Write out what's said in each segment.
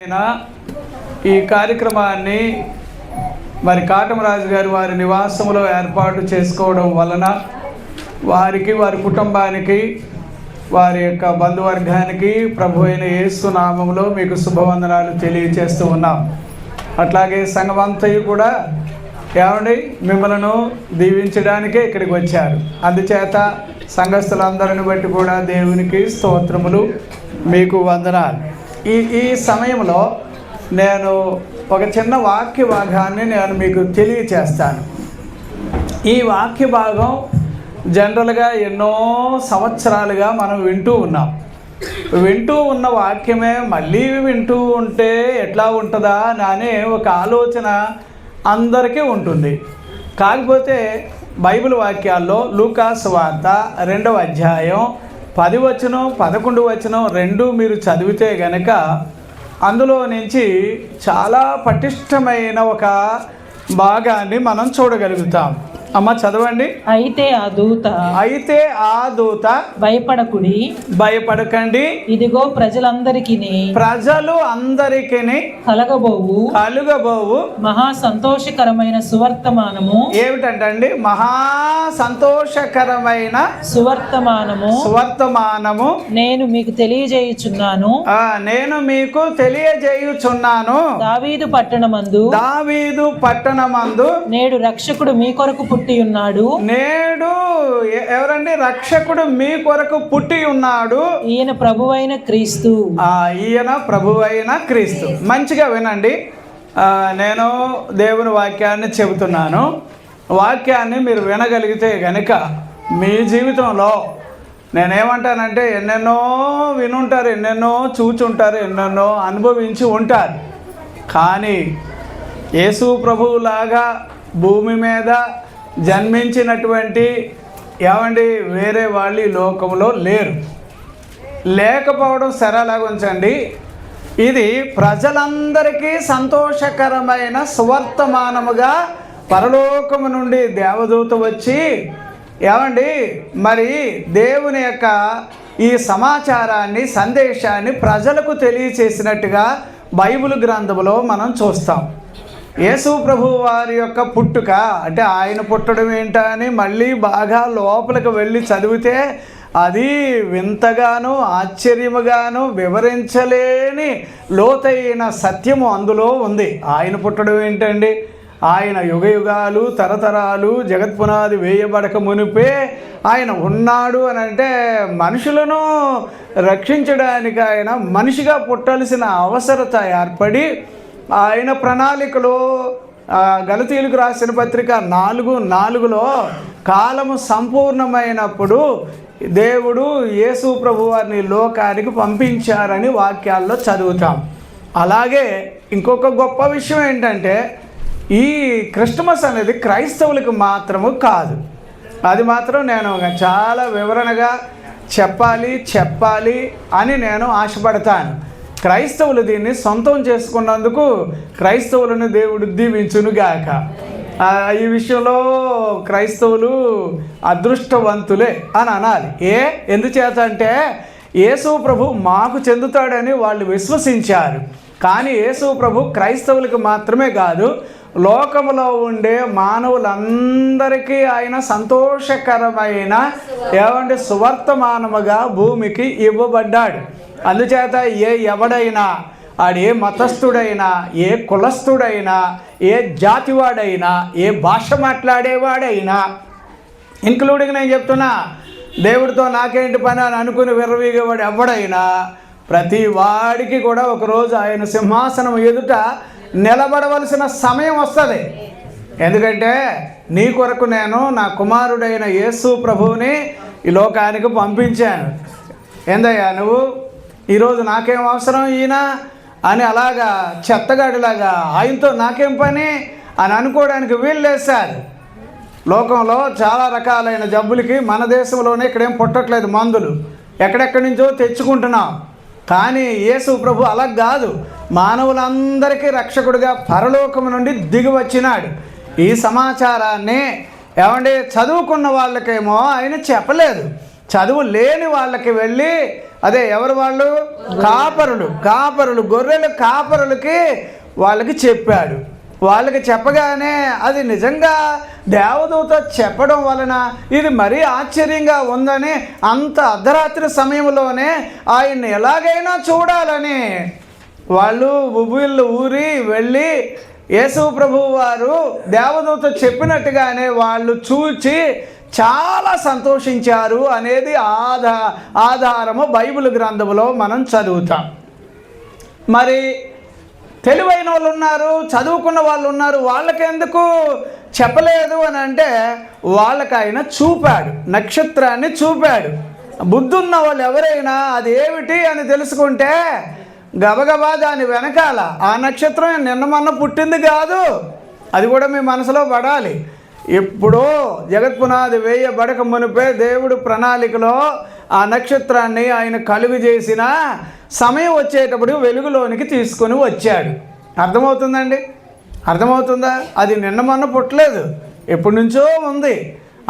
ఈ కార్యక్రమాన్ని మరి కాటమరాజు గారు వారి నివాసంలో ఏర్పాటు చేసుకోవడం వలన వారికి, వారి కుటుంబానికి, వారి యొక్క బంధువర్గానికి ప్రభు అయిన యేసు నామములో మీకు శుభవందనాలు తెలియజేస్తూ ఉన్నాం. అట్లాగే సంఘమంతయు కూడా ఏమండి మిమ్మలను దీవించడానికే ఇక్కడికి వచ్చారు. అందుచేత సంఘస్థులందరిని బట్టి కూడా దేవునికి స్తోత్రములు, మీకు వందనాలు. ఈ సమయంలో నేను ఒక చిన్న వాక్య భాగాన్ని నేను మీకు తెలియచేస్తాను. ఈ వాక్య భాగం జనరల్గా ఎన్నో సంవత్సరాలుగా మనం వింటూ ఉన్న వాక్యమే మళ్ళీ వింటూ ఉంటే ఎట్లా ఉంటుందా అనే ఒక ఆలోచన అందరికీ ఉంటుంది. కాకపోతే బైబిల్ వాక్యాల్లో లూకా సువార్త 2వ అధ్యాయం 10 వచనం 11 వచనం 2 మీరు చదివితే గనక అందులో నుంచి చాలా పటిష్టమైన ఒక భాగాన్ని మనం చూడగలుగుతాం. అమ్మ చదవండి. అయితే ఆ దూత భయపడకండి, ఇదిగో ప్రజలు అందరికీ కలగబోవు మహా సంతోషకరమైన సువర్తమానము. ఏమిటండి? మహా సంతోషకరమైన సువర్తమానము నేను మీకు తెలియజేయుచున్నాను. దావీదు పట్టణమందు నేడు రక్షకుడు మీ కొరకు పుట్టి ఉన్నాడు. ఎవరండి? రక్షకుడు మీ కొరకు పుట్టి ఉన్నాడు. ఈయన ప్రభువైన క్రీస్తు. మంచిగా వినండి. నేను దేవుని వాక్యాన్ని చెబుతున్నాను. వాక్యాన్ని మీరు వినగలిగితే గనుక మీ జీవితంలో నేనేమంటానంటే ఎన్నెన్నో వినుంటారు, ఎన్నెన్నో చూచుంటారు, ఎన్నెన్నో అనుభవించి ఉంటారు. కానీ యేసు ప్రభువులాగా భూమి మీద జన్మించినటువంటి వేరే వాళ్ళు ఈ లోకంలో లేకపోవడం సరేలాగా ఉంచండి. ఇది ప్రజలందరికీ సంతోషకరమైన సువర్తమానముగా పరలోకము నుండి దేవదూత వచ్చి మరి దేవుని యొక్క ఈ సమాచారాన్ని, సందేశాన్ని ప్రజలకు తెలియచేసినట్టుగా బైబిల్ గ్రంథంలో మనం చూస్తాం. యేసు ప్రభు వారి యొక్క పుట్టుక అంటే ఆయన పుట్టడం ఏంటా అని మళ్ళీ బాగా లోపలికి వెళ్ళి చదివితే అది వింతగాను ఆశ్చర్యముగాను వివరించలేని లోతైన సత్యము అందులో ఉంది. ఆయన పుట్టడం ఏంటండి? ఆయన యుగయుగాలు తరతరాలు జగత్పునాది వేయబడక మునిపే ఆయన ఉన్నాడు అని అంటే మనుషులను రక్షించడానికి ఆయన మనిషిగా పుట్టాల్సిన అవసరత ఏర్పడి ఆయన ప్రణాళికలో గలతీయులకు రాసిన పత్రిక 4:4లో కాలము సంపూర్ణమైనప్పుడు దేవుడు యేసు ప్రభు వారిని లోకానికి పంపించారని వాక్యాల్లో చదువుతాం. అలాగే ఇంకొక గొప్ప విషయం ఏంటంటే ఈ క్రిస్మస్ అనేది క్రైస్తవులకు మాత్రము కాదు. అది మాత్రం నేను చాలా వివరణగా చెప్పాలి అని నేను ఆశపడతాను. క్రైస్తవులు దీన్ని సొంతం చేసుకున్నందుకు క్రైస్తవులను దేవుడు దీవించునుగాక. ఈ విషయంలో క్రైస్తవులు అదృష్టవంతులే అని అనాలి. ఎందుచేత అంటే యేసు ప్రభు మాకు చెందుతాడని వాళ్ళు విశ్వసించారు. కానీ యేసు ప్రభు క్రైస్తవులకు మాత్రమే కాదు, లోకములో ఉండే మానవులందరికీ ఆయన సంతోషకరమైన సువర్తమానముగా భూమికి ఇవ్వబడ్డాడు. అందుచేత ఎవడైనా ఆడు ఏ మతస్థుడైనా, ఏ కులస్థుడైనా, ఏ జాతివాడైనా, ఏ భాష మాట్లాడేవాడైనా, ఇంక్లూడింగ్ నేను చెప్తున్నా దేవుడితో నాకేంటి పని అని అనుకుని విర్రవీగేవాడు ఎవడైనా, ప్రతి వాడికి కూడా ఒకరోజు ఆయన సింహాసనం ఎదుట నిలబడవలసిన సమయం వస్తుంది. ఎందుకంటే నీ కొరకు నేను నా కుమారుడైన యేసు ప్రభువుని ఈ లోకానికి పంపించాను. ఏందయ్యా నువ్వు ఈరోజు నాకేం అవసరం ఈయన అని అలాగా చెత్తగాడిలాగా ఆయనతో నాకేం పని అని అనుకోవడానికి వీల్లేదు సార్. లోకంలో చాలా రకాలైన జబ్బులకి మన దేశంలోనే ఇక్కడేం పుట్టట్లేదు మందులు, ఎక్కడెక్కడి నుంచో తెచ్చుకుంటున్నాం. కానీ యేసు ప్రభు అలా కాదు, మానవులందరికీ రక్షకుడిగా పరలోకము నుండి దిగి వచ్చినాడు. ఈ సమాచారాన్ని చదువుకున్న వాళ్ళకేమో ఆయన చెప్పలేదు, చదువు లేని వాళ్ళకి వెళ్ళి అదే ఎవరు వాళ్ళు? కాపరులు గొర్రెల కాపరులకి వాళ్ళకి చెప్పాడు. వాళ్ళకి చెప్పగానే అది నిజంగా దేవదూత చెప్పడం వలన ఇది మరీ ఆశ్చర్యంగా ఉందని అంత అర్ధరాత్రి సమయంలోనే ఆయన్ని ఎలాగైనా చూడాలని వాళ్ళు ఉబిళ్ళు ఊరి వెళ్ళి యేసు ప్రభువు వారు దేవదూత చెప్పినట్టుగానే వాళ్ళు చూచి చాలా సంతోషించారు అనేది ఆధారము బైబిల్ గ్రంథంలో మనం చదువుతాం. మరి తెలివైన వాళ్ళు ఉన్నారు, చదువుకున్న వాళ్ళు ఉన్నారు, వాళ్ళకెందుకు చెప్పలేదు అని అంటే వాళ్ళకి ఆయన చూపాడు, నక్షత్రాన్ని చూపాడు. బుద్ధి ఉన్న వాళ్ళు ఎవరైనా అది ఏమిటి అని తెలుసుకుంటే గబగబా దాని వెనకాల ఆ నక్షత్రం నిన్న మొన్న పుట్టింది కాదు, అది కూడా మీ మనసులో పడాలి. ఎప్పుడో జగత్పునాది వేయబడక మునిపే దేవుడు ప్రణాళికలో ఆ నక్షత్రాన్ని ఆయన కలుగు చేసిన సమయం వచ్చేటప్పుడు వెలుగులోనికి తీసుకొని వచ్చాడు. అర్థమవుతుందండి? అర్థమవుతుందా? అది నిన్న మొన్న పుట్టలేదు, ఎప్పటి నుంచో ఉంది.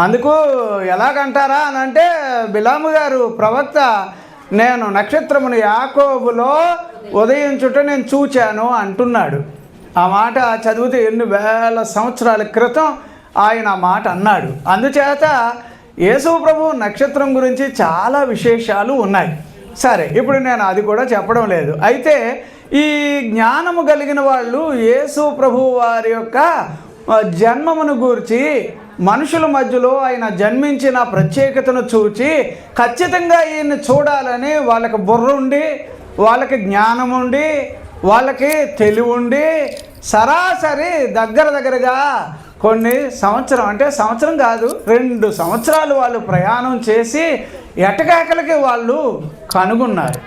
అందుకు ఎలాగంటారా అని అంటే బిలాము గారు ప్రవక్త నేను నక్షత్రమును యాకోబులో ఉదయించుట నేను చూచాను అంటున్నాడు. ఆ మాట చదివితే ఎన్ని వేల సంవత్సరాల క్రితం ఆయన ఆ మాట అన్నాడు. అందుచేత యేసు ప్రభు నక్షత్రం గురించి చాలా విశేషాలు ఉన్నాయి. సరే, ఇప్పుడు నేను అది కూడా చెప్పడం లేదు. అయితే ఈ జ్ఞానము కలిగిన వాళ్ళు యేసు ప్రభు వారి యొక్క జన్మమును గూర్చి మనుషుల మధ్యలో ఆయన జన్మించిన ప్రత్యేకతను చూచి ఖచ్చితంగా ఈయన్ని చూడాలని వాళ్ళకి బుర్ర ఉండి, వాళ్ళకి జ్ఞానం ఉండి, వాళ్ళకి తెలివి ఉండి సరాసరి దగ్గరగా కొన్ని సంవత్సరం కాదు 2 సంవత్సరాలు వాళ్ళు ప్రయాణం చేసి ఎటకాకలకి వాళ్ళు కనుగొన్నారు,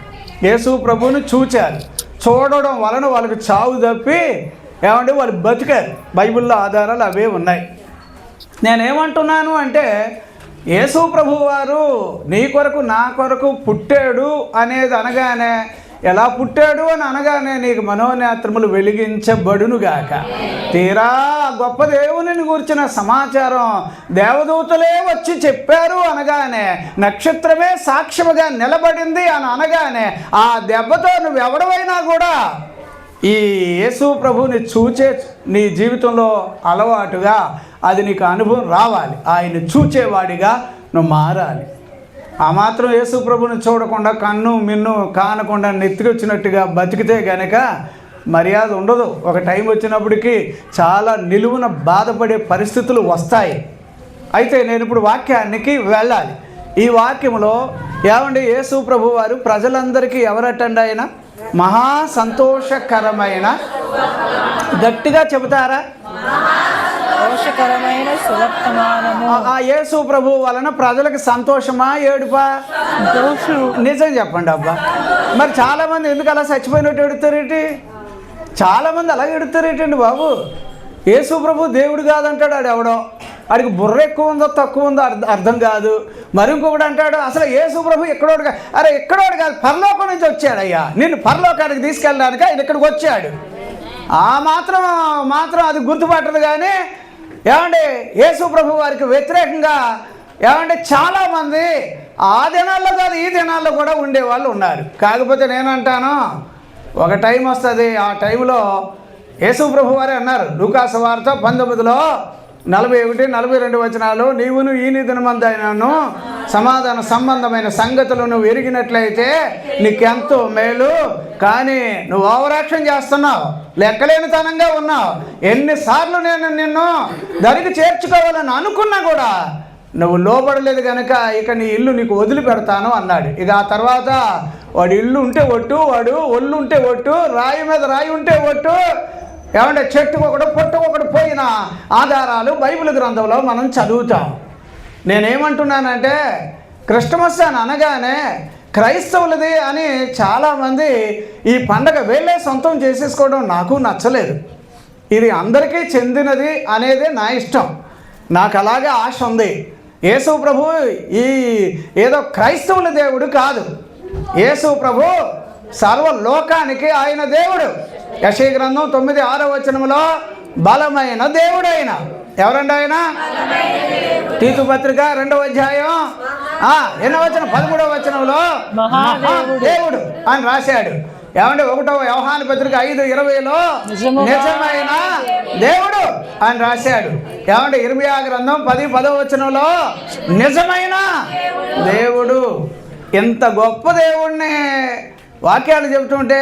యేసు ప్రభువుని చూచారు. చూడడం వలన వాళ్ళకి చావు తప్పి ఏమంటే వాళ్ళు బతికారు. బైబిల్లో ఆధారాలు అవే ఉన్నాయి. నేనేమంటున్నాను అంటే యేసు ప్రభువు వారు నీ కొరకు నా కొరకు పుట్టాడు అనేది అనగానే, ఎలా పుట్టాడు అని అనగానే నీకు మనోనేత్రములు వెలిగించబడునుగాక. తీరా గొప్ప దేవుని గురించిన సమాచారం దేవదూతలే వచ్చి చెప్పారు అనగానే, నక్షత్రమే సాక్ష్యముగా నిలబడింది అని అనగానే ఆ దెబ్బతో నువ్వెవడవైనా కూడా ఈ యేసు ప్రభువుని చూచే నీ జీవితంలో అలవాటుగా అది నీకు అనుభవం రావాలి. ఆయన చూచేవాడిగా నువ్వు మారాలి. ఆ మాత్రం యేసు ప్రభుని చూడకుండా కన్ను మిన్ను కానకుండా నెత్తికొచ్చినట్టుగా బతికితే గనక మర్యాద ఉండదు. ఒక టైం వచ్చినప్పటికీ చాలా నిలువున బాధపడే పరిస్థితులు వస్తాయి. అయితే నేను ఇప్పుడు వాక్యానికి వెళ్ళాలి. ఈ వాక్యంలో ఏమండి యేసు ప్రభు వారు ప్రజలందరికీ ఎవరటండి? ఆయన మహా సంతోషకరమైన, గట్టిగా చెబుతారా? సంతోషకరమైన సువర్తమానము. ఆ యేసు ప్రభు వలన ప్రజలకు సంతోషమా ఏడుపా? నిజం చెప్పండి అబ్బా. మరి చాలామంది ఎందుకు అలా చచ్చిపోయినట్టు ఎడుతారేంటి? చాలామంది అలా ఎడుతారేంటండి బాబు? యేసు ప్రభు దేవుడు కాదంటాడు ఆడు ఎవడో, ఆడికి బుర్ర ఎక్కువ ఉందో తక్కువ ఉందో అర్థం కాదు. మరి ఇంకొకటి అంటాడు అసలు యేసు ప్రభు ఎక్కడోడు కాదు. అరే ఎక్కడోడు కాదు, పరలోకం నుంచి వచ్చాడయ్యా, నిన్ను పరలోకానికి తీసుకెళ్ళడానికి ఆయన ఇక్కడికి వచ్చాడు. ఆ మాత్రం అది గుర్తుపట్టదు. కానీ ఏమండి యేసు ప్రభు వారికి వ్యతిరేకంగా ఏమంటే చాలామంది ఆ దినాల్లో కాదు ఈ దినాల్లో కూడా ఉండేవాళ్ళు ఉన్నారు. కాకపోతే నేనంటాను ఒక టైం వస్తుంది, ఆ టైంలో యేసు ప్రభు వారే అన్నారు లూకాసు వార్త 19లో 41-42 వచనాలు, నీవును ఈ దినమందైనను సమాధాన సంబంధమైన సంగతులు నువ్వు ఎరిగినట్లయితే నీకెంతో మేలు. కానీ నువ్వు ఓవరాక్షన్ చేస్తున్నావు, లెక్కలేనితనంగా ఉన్నావు. ఎన్నిసార్లు నేను నిన్ను దరికి చేర్చుకోవాలని అనుకున్నా కూడా నువ్వు లోబడలేదు కనుక ఇక నీ ఇల్లు నీకు వదిలిపెడతాను అన్నాడు. ఇక ఆ తర్వాత వాడు ఇల్లు ఉంటే ఒట్టు, వాడు ఒళ్ళు ఉంటే ఒట్టు, రాయి మీద రాయి ఉంటే ఒట్టు, ఏమంటే చెట్టుకు ఒకడు పొట్టు ఒకడు పోయిన ఆధారాలు బైబిల్ గ్రంథంలో మనం చదువుతాం. నేనేమంటున్నానంటే క్రిస్టమస్ అని అనగానే క్రైస్తవులది అని చాలామంది ఈ పండగ వేళే సొంతం చేసేసుకోవడం నాకు నచ్చలేదు. ఇది అందరికీ చెందినది అనేది నా ఇష్టం, నాకు అలాగే ఆశ ఉంది. యేసు ప్రభు ఈ ఏదో క్రైస్తవుల దేవుడు కాదు. యేసు ప్రభు సర్వలోకానికి ఆయన దేవుడు. యెషయా గ్రంథం 9:6 వచనంలో బలమైన దేవుడైన ఎవరండి ఆయన? తీతు పత్రిక 2వ అధ్యాయం ఎన్నో వచనం 13వ వచనంలో మహాదేవుడు అని రాశాడు. ఏమంటే 1వ యోహాను పత్రిక 5:20లో నిజమైన దేవుడు అని రాశాడు. ఏమంటే ఇర్మియా గ్రంథం 10:10వ వచనంలో నిజమైన దేవుడు. ఎంత గొప్ప దేవుణ్ణి వాక్యాలు చెబుతుంటే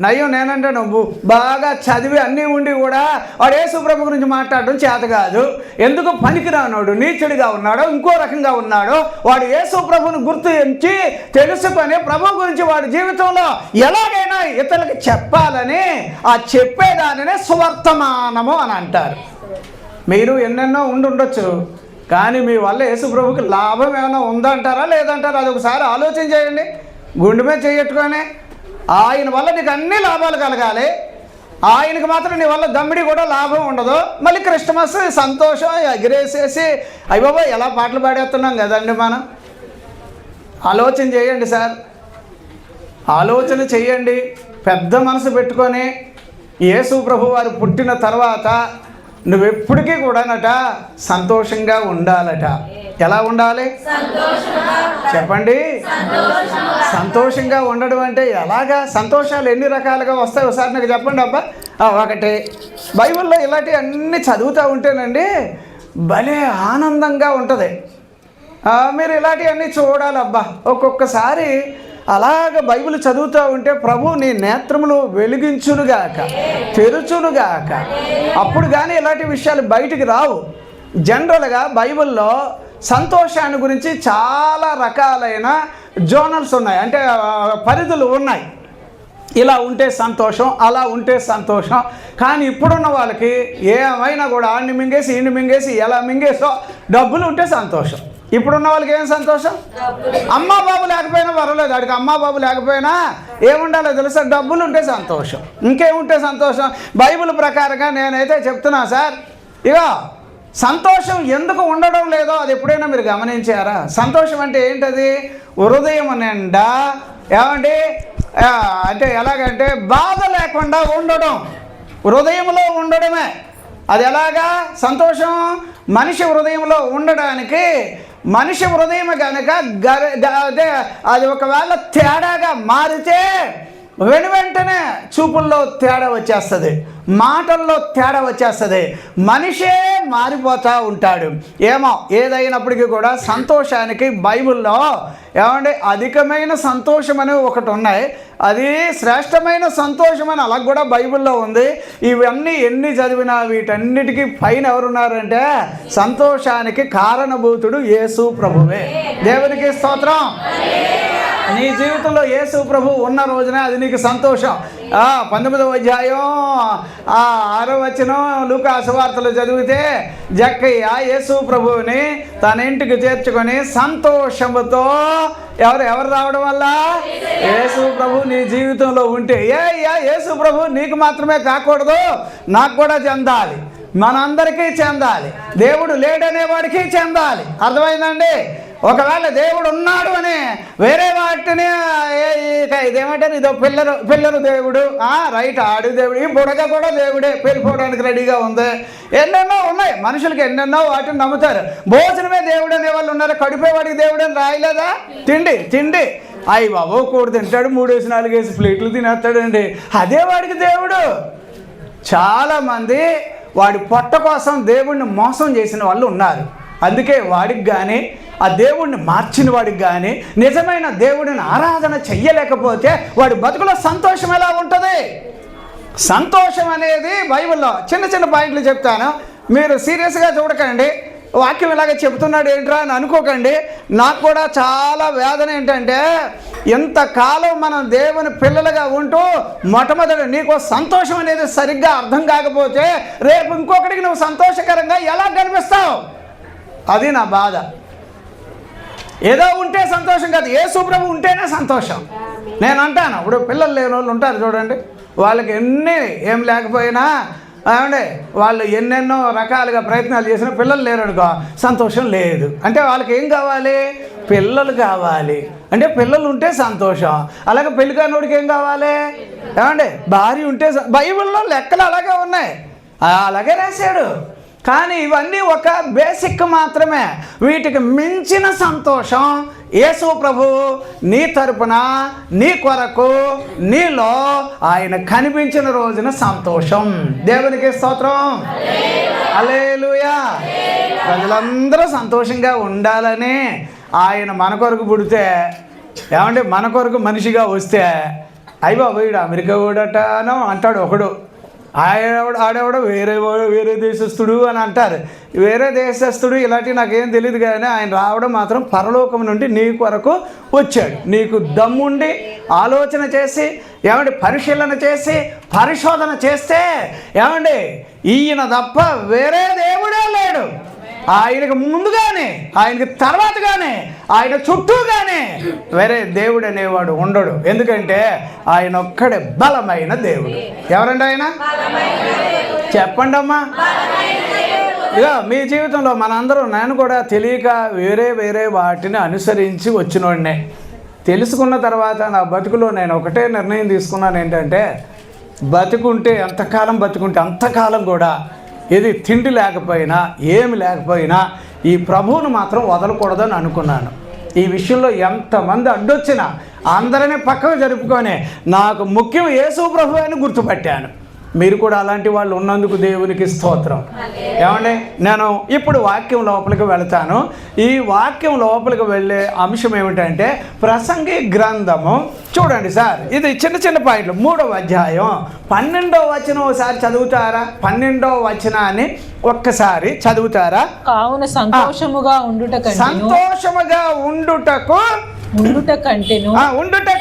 నయ్యం నేనంటే నువ్వు బాగా చదివి అన్నీ ఉండి కూడా వాడు యేసు ప్రభు గురించి మాట్లాడడం చేత కాదు. ఎందుకు పనికిరానోడు, నీచుడిగా ఉన్నాడో, ఇంకో రకంగా ఉన్నాడో, వాడు యేసు ప్రభుని గుర్తించి తెలుసుకొని ప్రభు గురించి వాడి జీవితంలో ఎలాగైనా ఇతరులకు చెప్పాలని ఆ చెప్పేదానినే సువర్తమానము అని అంటారు. మీరు ఎన్నెన్నో ఉండొచ్చు, కానీ మీ వల్ల యేసు ప్రభుకి లాభం ఏమైనా ఉందంటారా లేదంటారా? అది ఒకసారి ఆలోచన చేయండి. గుండె మీద చేయట్టుకొని ఆయన వల్ల నీకు అన్ని లాభాలు కలగాలి, ఆయనకి మాత్రం నీ వల్ల దమ్మిడి కూడా లాభం ఉండదు. మళ్ళీ క్రిస్టమస్ సంతోషం ఎగిరేసేసి అయ్య బాబా ఎలా పాటలు పాడేస్తున్నాం కదండి మనం. ఆలోచన చేయండి సార్, ఆలోచన చేయండి. పెద్ద మనసు పెట్టుకొని యేసు ప్రభు వారు పుట్టిన తర్వాత నువ్వెప్పటికీ కూడానట సంతోషంగా ఉండాలట. ఎలా ఉండాలి చెప్పండి? సంతోషంగా ఉండడం అంటే ఎలాగా? సంతోషాలు ఎన్ని రకాలుగా వస్తాయి ఒకసారి నాకు చెప్పండి అబ్బా. ఒకటి, బైబిల్లో ఇలాంటివి అన్నీ చదువుతూ ఉంటేనండి భలే ఆనందంగా ఉంటుంది. మీరు ఇలాంటివన్నీ చూడాలబ్బా. ఒక్కొక్కసారి అలాగ బైబిల్ చదువుతూ ఉంటే ప్రభు నీ నేత్రములు వెలిగించునుగాక, తెరుచునుగాక. అప్పుడు కానీ ఇలాంటి విషయాలు బయటికి రావు. జనరల్గా బైబిల్లో సంతోషాన్ని గురించి చాలా రకాలైన జోనల్స్ ఉన్నాయి, అంటే పరిధులు ఉన్నాయి. ఇలా ఉంటే సంతోషం, అలా ఉంటే సంతోషం. కానీ ఇప్పుడున్న వాళ్ళకి ఏమైనా కూడా ఆడిని మింగేసి ఈయన్ని మింగేసి ఎలా మింగేసో డబ్బులు ఉంటే సంతోషం. ఇప్పుడున్న వాళ్ళకి ఏం సంతోషం? అమ్మా బాబు లేకపోయినా పర్వాలేదు, అడిగి అమ్మా బాబు లేకపోయినా ఏముండాలో తెలుసా? డబ్బులు ఉంటే సంతోషం. ఇంకేముంటే సంతోషం? బైబిల్ ప్రకారంగా నేనైతే చెప్తున్నా సార్, ఇక సంతోషం ఎందుకు ఉండడం లేదో అది ఎప్పుడైనా మీరు గమనించారా? సంతోషం అంటే ఏంటది? హృదయం నిండా ఏమండి అంటే ఎలాగంటే బాధ లేకుండా ఉండడం, హృదయంలో ఉండడమే. అది ఎలాగా సంతోషం? మనిషి హృదయంలో ఉండడానికి మనిషి హృదయం కనుక అంటే అది ఒకవేళ తేడాగా మారితే వెంటనే చూపుల్లో తేడా వచ్చేస్తుంది, మాటల్లో తేడా వచ్చేస్తుంది, మనిషే మారిపోతూ ఉంటాడు. ఏమో ఏదైనప్పటికీ కూడా సంతోషానికి బైబిల్లో ఏమంటే అధికమైన సంతోషం అనేవి ఒకటి ఉన్నాయి, అది శ్రేష్టమైన సంతోషం అని అలా కూడా బైబిల్లో ఉంది. ఇవన్నీ ఎన్ని చదివినా వీటన్నిటికీ పైన ఎవరున్నారంటే సంతోషానికి కారణభూతుడు యేసు ప్రభువే. దేవునికి స్తోత్రం. నీ జీవితంలో యేసు ప్రభు ఉన్న రోజునే అది నీకు సంతోషం. 19వ అధ్యాయం 6వ వచనం లూకా సువార్తలు చదివితే జక్కయ్య యేసు ప్రభువుని తన ఇంటికి చేర్చుకొని సంతోషముతో ఎవరు రావడం వల్ల? యేసు ప్రభు నీ జీవితంలో ఉంటే. యేసు ప్రభు నీకు మాత్రమే కాకూడదు, నాకు కూడా చెందాలి, మనందరికీ చెందాలి. దేవుడు లేడనే వాడికి చెందాలి. అర్థమైందండి? ఒకవేళ దేవుడు ఉన్నాడు అని వేరే వాటిని ఇదేమంటారు, ఇదో పిల్లలు దేవుడు రైట్, ఆడు దేవుడు, ఈ బుడగ కూడా దేవుడే, వెళ్ళిపోవడానికి రెడీగా ఉంది. ఎన్నెన్నో ఉన్నాయి, మనుషులకి ఎన్నెన్నో వాటిని నమ్ముతారు. భోజనమే దేవుడు అనే వాళ్ళు ఉన్నారు. కడిపేవాడికి దేవుడు అని రాయలేదా? తిండి అయ్యి బాబు కూడు తింటాడు, 3-4 ప్లేట్లు తినేస్తాడండి, అదే వాడికి దేవుడు. చాలామంది వాడి పొట్ట కోసం దేవుణ్ణి మోసం చేసిన వాళ్ళు ఉన్నారు. అందుకే వాడికి కానీ ఆ దేవుణ్ణి మార్చిన వాడికి కానీ నిజమైన దేవుడిని ఆరాధన చెయ్యలేకపోతే వాడి బతుకులో సంతోషం ఎలా ఉంటుంది? సంతోషం అనేది బైబిల్లో చిన్న పాయింట్లు చెప్తాను, మీరు సీరియస్గా చూడకండి. వాక్యం ఇలాగే చెప్తున్నాడు ఏంట్రా అని అనుకోకండి. నాకు కూడా చాలా వేదన ఏంటంటే, ఎంతకాలం మనం దేవుని పిల్లలుగా ఉంటూ మొట్టమొదటి నీకు సంతోషం అనేది సరిగ్గా అర్థం కాకపోతే రేపు ఇంకొకటికి నువ్వు సంతోషకరంగా ఎలా కనిపిస్తావు? అది నా బాధ. ఏదో ఉంటే సంతోషం కాదు, యేసు ప్రభు ఉంటేనే సంతోషం. నేను అంటాను, ఇప్పుడు పిల్లలు లేని వాళ్ళు ఉంటారు చూడండి, వాళ్ళకి ఏం లేకపోయినా ఏమంటే వాళ్ళు ఎన్నెన్నో రకాలుగా ప్రయత్నాలు చేసినా పిల్లలు లేరనుకో సంతోషం లేదు. అంటే వాళ్ళకి ఏం కావాలి? పిల్లలు కావాలి. అంటే పిల్లలు ఉంటే సంతోషం. అలాగే పెళ్లి కానివాడికి ఏం కావాలి? ఏమంటే భార్య ఉంటే. బైబిల్లో లెక్కలు అలాగే ఉన్నాయి, అలాగే రాశాడు. కానీ ఇవన్నీ ఒక బేసిక్ మాత్రమే. వీటికి మించిన సంతోషం యేసు ప్రభు నీ తరపున, నీ కొరకు, నీలో ఆయన కనిపించిన రోజున సంతోషం. దేవునికి స్తోత్రం. హల్లెలూయా. ప్రజలందరూ సంతోషంగా ఉండాలని ఆయన మన కొరకు పుడితే, ఏమంటే మన కొరకు మనిషిగా వస్తే, అయ్య బాబు వీడు అమెరికా వాడటనో అంటాడు ఒకడు, ఆడేవాడు వేరే దేశస్థుడు అని అంటారు. వేరే దేశస్థుడు ఇలాంటివి నాకేం తెలియదు, కానీ ఆయన రావడం మాత్రం పరలోకం నుండి నీ కొరకు వచ్చాడు. నీకు దమ్ముండి ఆలోచన చేసి, ఏమండి పరిశీలన చేసి, పరిశోధన చేస్తే, ఏమండి ఈయన తప్ప వేరే దేవుడే లేడు. ఆయనకు ముందుగానే, ఆయనకి తర్వాతగానే, ఆయన చుట్టూగానే వేరే దేవుడు అనేవాడు ఉండడు. ఎందుకంటే ఆయన ఒక్కడే బలమైన దేవుడు. ఎవరండి ఆయన? చెప్పండి అమ్మా. ఇక మీ జీవితంలో మనందరం, నేను కూడా తెలియక వేరే వాటిని అనుసరించి వచ్చినోడినే. తెలుసుకున్న తర్వాత నా బతుకులో నేను ఒకటే నిర్ణయం తీసుకున్నాను, ఏంటంటే బతుకుంటే ఎంతకాలం బతుకుంటే అంతకాలం కూడా ఇది తిండి లేకపోయినా ఏమి లేకపోయినా ఈ ప్రభువును మాత్రం వదలకూడదని అనుకున్నాను. ఈ విషయంలో ఎంతమంది అడ్డొచ్చినా అందరినీ పక్కకు జరుపుకొని నాకు ముఖ్యం యేసు ప్రభు అని గుర్తుపట్టాను. మీరు కూడా అలాంటి వాళ్ళు ఉన్నందుకు దేవునికి స్తోత్రం. ఏమండి, నేను ఇప్పుడు వాక్యం లోపలికి వెళతాను. ఈ వాక్యం లోపలికి వెళ్ళే అంశం ఏమిటంటే ప్రసంగి గ్రంథము. చూడండి సార్, ఇది చిన్న పాయింట్లు. 3వ అధ్యాయం 12వ వచనం ఒకసారి చదువుతారా? 12వ వచనాన్ని ఒక్కసారి చదువుతారా? కావున సంతోషముగా ఉండుట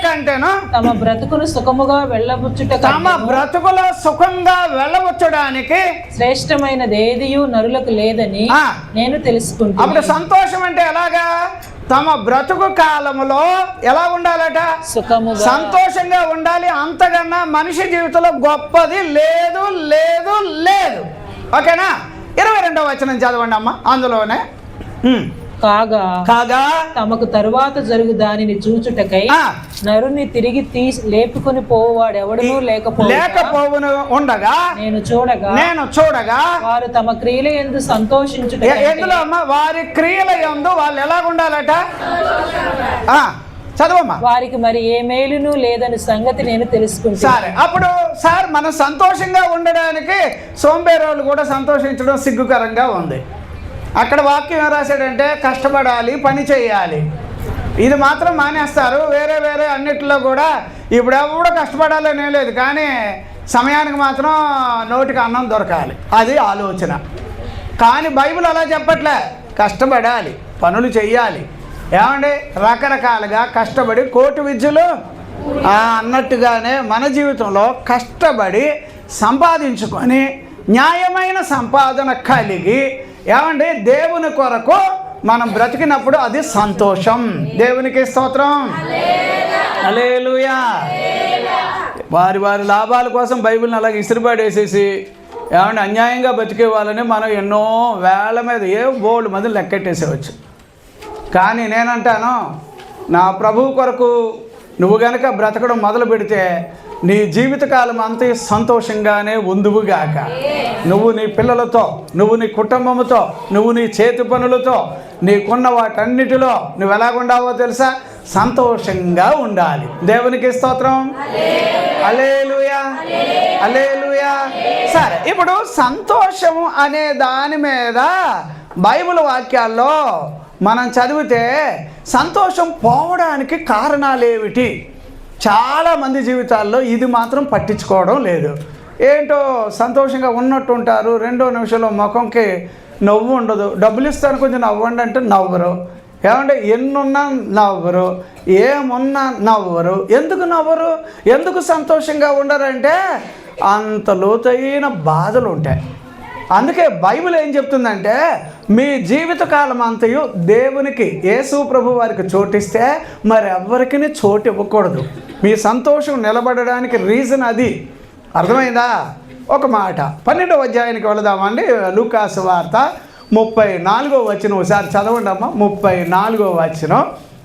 కంటేను తమ బ్రతుకును సుఖముగా వెళ్ళబుచ్చడానికి శ్రేష్టమైనది ఏదియు నరులకు లేదని నేను తెలుసుకుంటాను. అప్పుడు సంతోషం అంటే ఎలాగా? తమ బ్రతుకు కాలములో ఎలా ఉండాలట? సుఖముగా, సంతోషంగా ఉండాలి. అంతకన్నా మనిషి జీవితంలో గొప్పది లేదు. ఓకేనా? 22వ వచనం చదవండి అమ్మ. అందులోనే కాగా తమకు తరువాత జరుగు దానిని చూచుటకై నరుని తిరిగి లేపుకొని పోవాడు ఎవడనూ లేకపోవును ఉండగా నేను చూడగా వారు తమ క్రియల యందు సంతోషించుట. ఎందులో అమ్మ? వారి క్రియల యందు వాళ్ళు ఎలా ఉండాలట? చదవమ్మా. వారికి మరి ఏ మేలును లేదని సంగతి నేను తెలుసుకుంటాను. సరే, అప్పుడు సార్ మనం సంతోషంగా ఉండడానికి సోంబేరోళ్ళు కూడా సంతోషించడం సిగ్గుకరంగా ఉంది. అక్కడ వాక్యం ఏం రాశాడంటే కష్టపడాలి, పని చేయాలి. ఇది మాత్రం మానేస్తారు. వేరే అన్నిటిలో కూడా ఇప్పుడు ఎవడో కష్టపడాలని ఏం లేదు, కానీ సమయానికి మాత్రం నోటికి అన్నం దొరకాలి, అది ఆలోచన. కానీ బైబిల్ అలా చెప్పట్లే. కష్టపడాలి, పనులు చెయ్యాలి. ఏమండి, రకరకాలుగా కష్టపడి కోటి విద్యలు అన్నట్టుగానే మన జీవితంలో కష్టపడి సంపాదించుకొని న్యాయమైన సంపాదన కలిగి, ఏమండి దేవుని కొరకు మనం బ్రతికినప్పుడు అది సంతోషం. దేవునికి స్తోత్రం. హల్లెలూయా. వారి లాభాల కోసం బైబిల్ని అలాగే ఇసిరిపాడేసేసి, ఏమంటే అన్యాయంగా బతికే వాళ్ళని మనం ఎన్నో వేల మీద బోల్డ్ మంది లెక్కెట్టేసేవచ్చు. కానీ నేనంటాను, నా ప్రభువు కొరకు నువ్వు గనక బ్రతకడం మొదలు పెడితే నీ జీవితకాలం అంతా సంతోషంగానే ఉందువుగాక. నువ్వు నీ పిల్లలతో, నువ్వు నీ కుటుంబంతో, నువ్వు నీ చేతి పనులతో, నీకున్న వాటన్నిటిలో నువ్వు ఎలాగుండావో తెలుసా? సంతోషంగా ఉండాలి. దేవునికి స్తోత్రం. హల్లెలూయా, హల్లెలూయా. సరే, ఇప్పుడు సంతోషము అనే దాని మీద బైబిల్ వాక్యాల్లో మనం చదివితే సంతోషం పోవడానికి కారణాలేమిటి? చాలామంది జీవితాల్లో ఇది మాత్రం పట్టించుకోవడం లేదు. ఏంటో సంతోషంగా ఉన్నట్టు ఉంటారు, 2వ నిమిషంలో ముఖంకి నవ్వు ఉండదు. డబ్బులు ఇస్తాను కొంచెం నవ్వండి అంటే నవ్వరు. ఏమంటే ఎన్నున్నా నవ్వరు, ఏమున్నా నవ్వరు. ఎందుకు నవ్వరు? ఎందుకు సంతోషంగా ఉండరంటే అంత లోతైన బాధలు ఉంటాయి. అందుకే బైబిల్ ఏం చెప్తుందంటే మీ జీవితకాలం అంతయు దేవునికి, యేసు ప్రభు వారికి చోటిస్తే మరి ఎవ్వరికి చోటు ఇవ్వకూడదు. మీ సంతోషం నిలబడడానికి రీజన్ అది. అర్థమైందా? ఒక మాట 12వ అధ్యాయానికి వెళదామండి. లూకాసు వార్త 34వ వచనం ఒకసారి చదవండి అమ్మ. 34వ వచనం,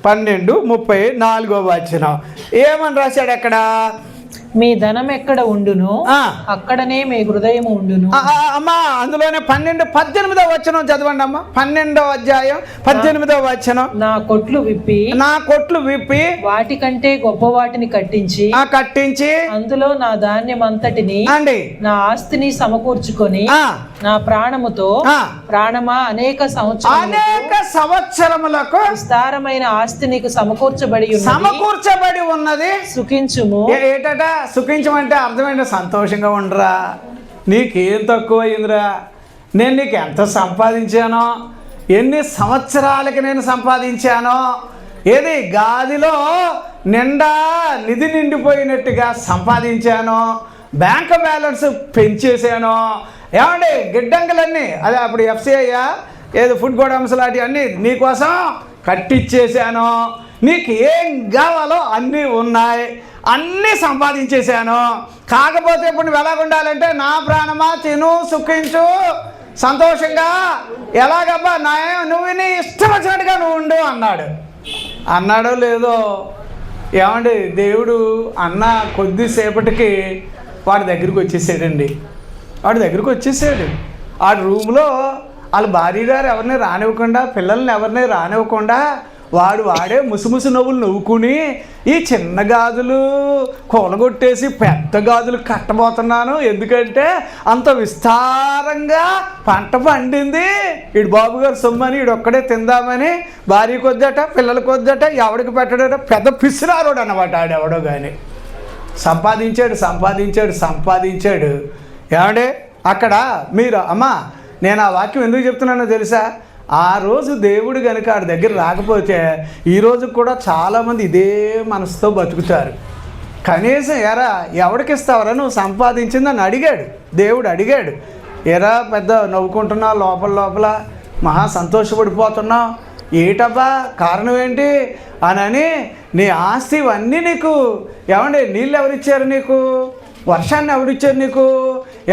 12:34 వచనం ఏమని రాశాడు అక్కడ? మీ ధనం ఎక్కడ ఉండును ఆ. అక్కడనే మీ హృదయం ఉండును. అమ్మా అందులోనే 18 వచనం చదవండి అమ్మా. 12వ అధ్యాయం 18వ వచనం. నా కొట్లు విప్పి వాటికంటే గొప్ప వాటిని కట్టించి అందులో నా ధాన్యం అంతటిని అండి నా ఆస్తిని సమకూర్చుకొని నా ప్రాణముతో ప్రాణమా అనేక సంవత్సరములకు విస్తారమైన ఆస్తి నీకు సమకూర్చబడి ఉన్నది సుఖించుము. ఏటట సుఖించమంటే అర్థమైంది, సంతోషంగా ఉండరా, నీకేం తక్కువ అయిందిరా, నేను నీకు ఎంత సంపాదించానో, ఎన్ని సంవత్సరాలకి నేను సంపాదించానో, ఏది గాదిలో నిండా నిధి నిండిపోయినట్టుగా సంపాదించాను, బ్యాంక్ బ్యాలెన్స్ పెంచేసాను, ఏమండి గిడ్డంగులన్నీ అదే అప్పుడు FCI ఏదో ఫుడ్ గోడౌన్స్ లాంటివి అన్నీ నీకోసం కట్టించేసాను, నీకు ఏం కావాలో అన్నీ ఉన్నాయి, అన్నీ సంపాదించేశాను. కాకపోతే ఇప్పుడు నువ్వు ఎలాగ ఉండాలంటే నా ప్రాణమా తిను సుఖించు సంతోషంగా ఎలాగబ్బా నువ్వు నీ ఇష్టం వచ్చినట్టుగా నువ్వు ఉండు అన్నాడో లేదో. ఏమండి దేవుడు అన్న కొద్దిసేపటికి వాడి దగ్గరికి వచ్చేసాడండి. ఆ రూమ్లో వాళ్ళ భార్య గారు ఎవరిని రానివ్వకుండా, పిల్లల్ని ఎవరిని రానివ్వకుండా వాడే ముసుముసు నవ్వులు నవ్వుకుని ఈ చిన్న గాజులు కూలగొట్టేసి పెద్ద గాజులు కట్టబోతున్నాను, ఎందుకంటే అంత విస్తారంగా పంట పండింది, ఈడు బాబు గారు సొమ్మని ఈడొక్కడే తిందామని భార్యకు వద్దట, పిల్లలకు వద్దట, ఎవడికి పెట్టడట, పెద్ద పిసినారోడు అన్నమాట ఆడెవడో కానీ. సంపాదించాడు. ఏమంటే అక్కడ మీరు అమ్మా నేను ఆ వాక్యం ఎందుకు చెప్తున్నానో తెలుసా? ఆ రోజు దేవుడు కనుక ఆడి దగ్గర రాకపోతే ఈరోజు కూడా చాలామంది ఇదే మనసుతో బతుకుతారు. కనీసం ఎవడికి ఇస్తావరా నువ్వు సంపాదించిందని దేవుడు అడిగాడు. ఎరా పెద్ద నవ్వుకుంటున్నావు, లోపల మహా సంతోషపడిపోతున్నావు, ఏటబ్బా కారణం ఏంటి అని నీ ఆస్తి ఇవన్నీ నీకు ఏమండి నీళ్ళు ఎవరిచ్చారు నీకు, వర్షాన్ని ఎవరిచ్చారు నీకు,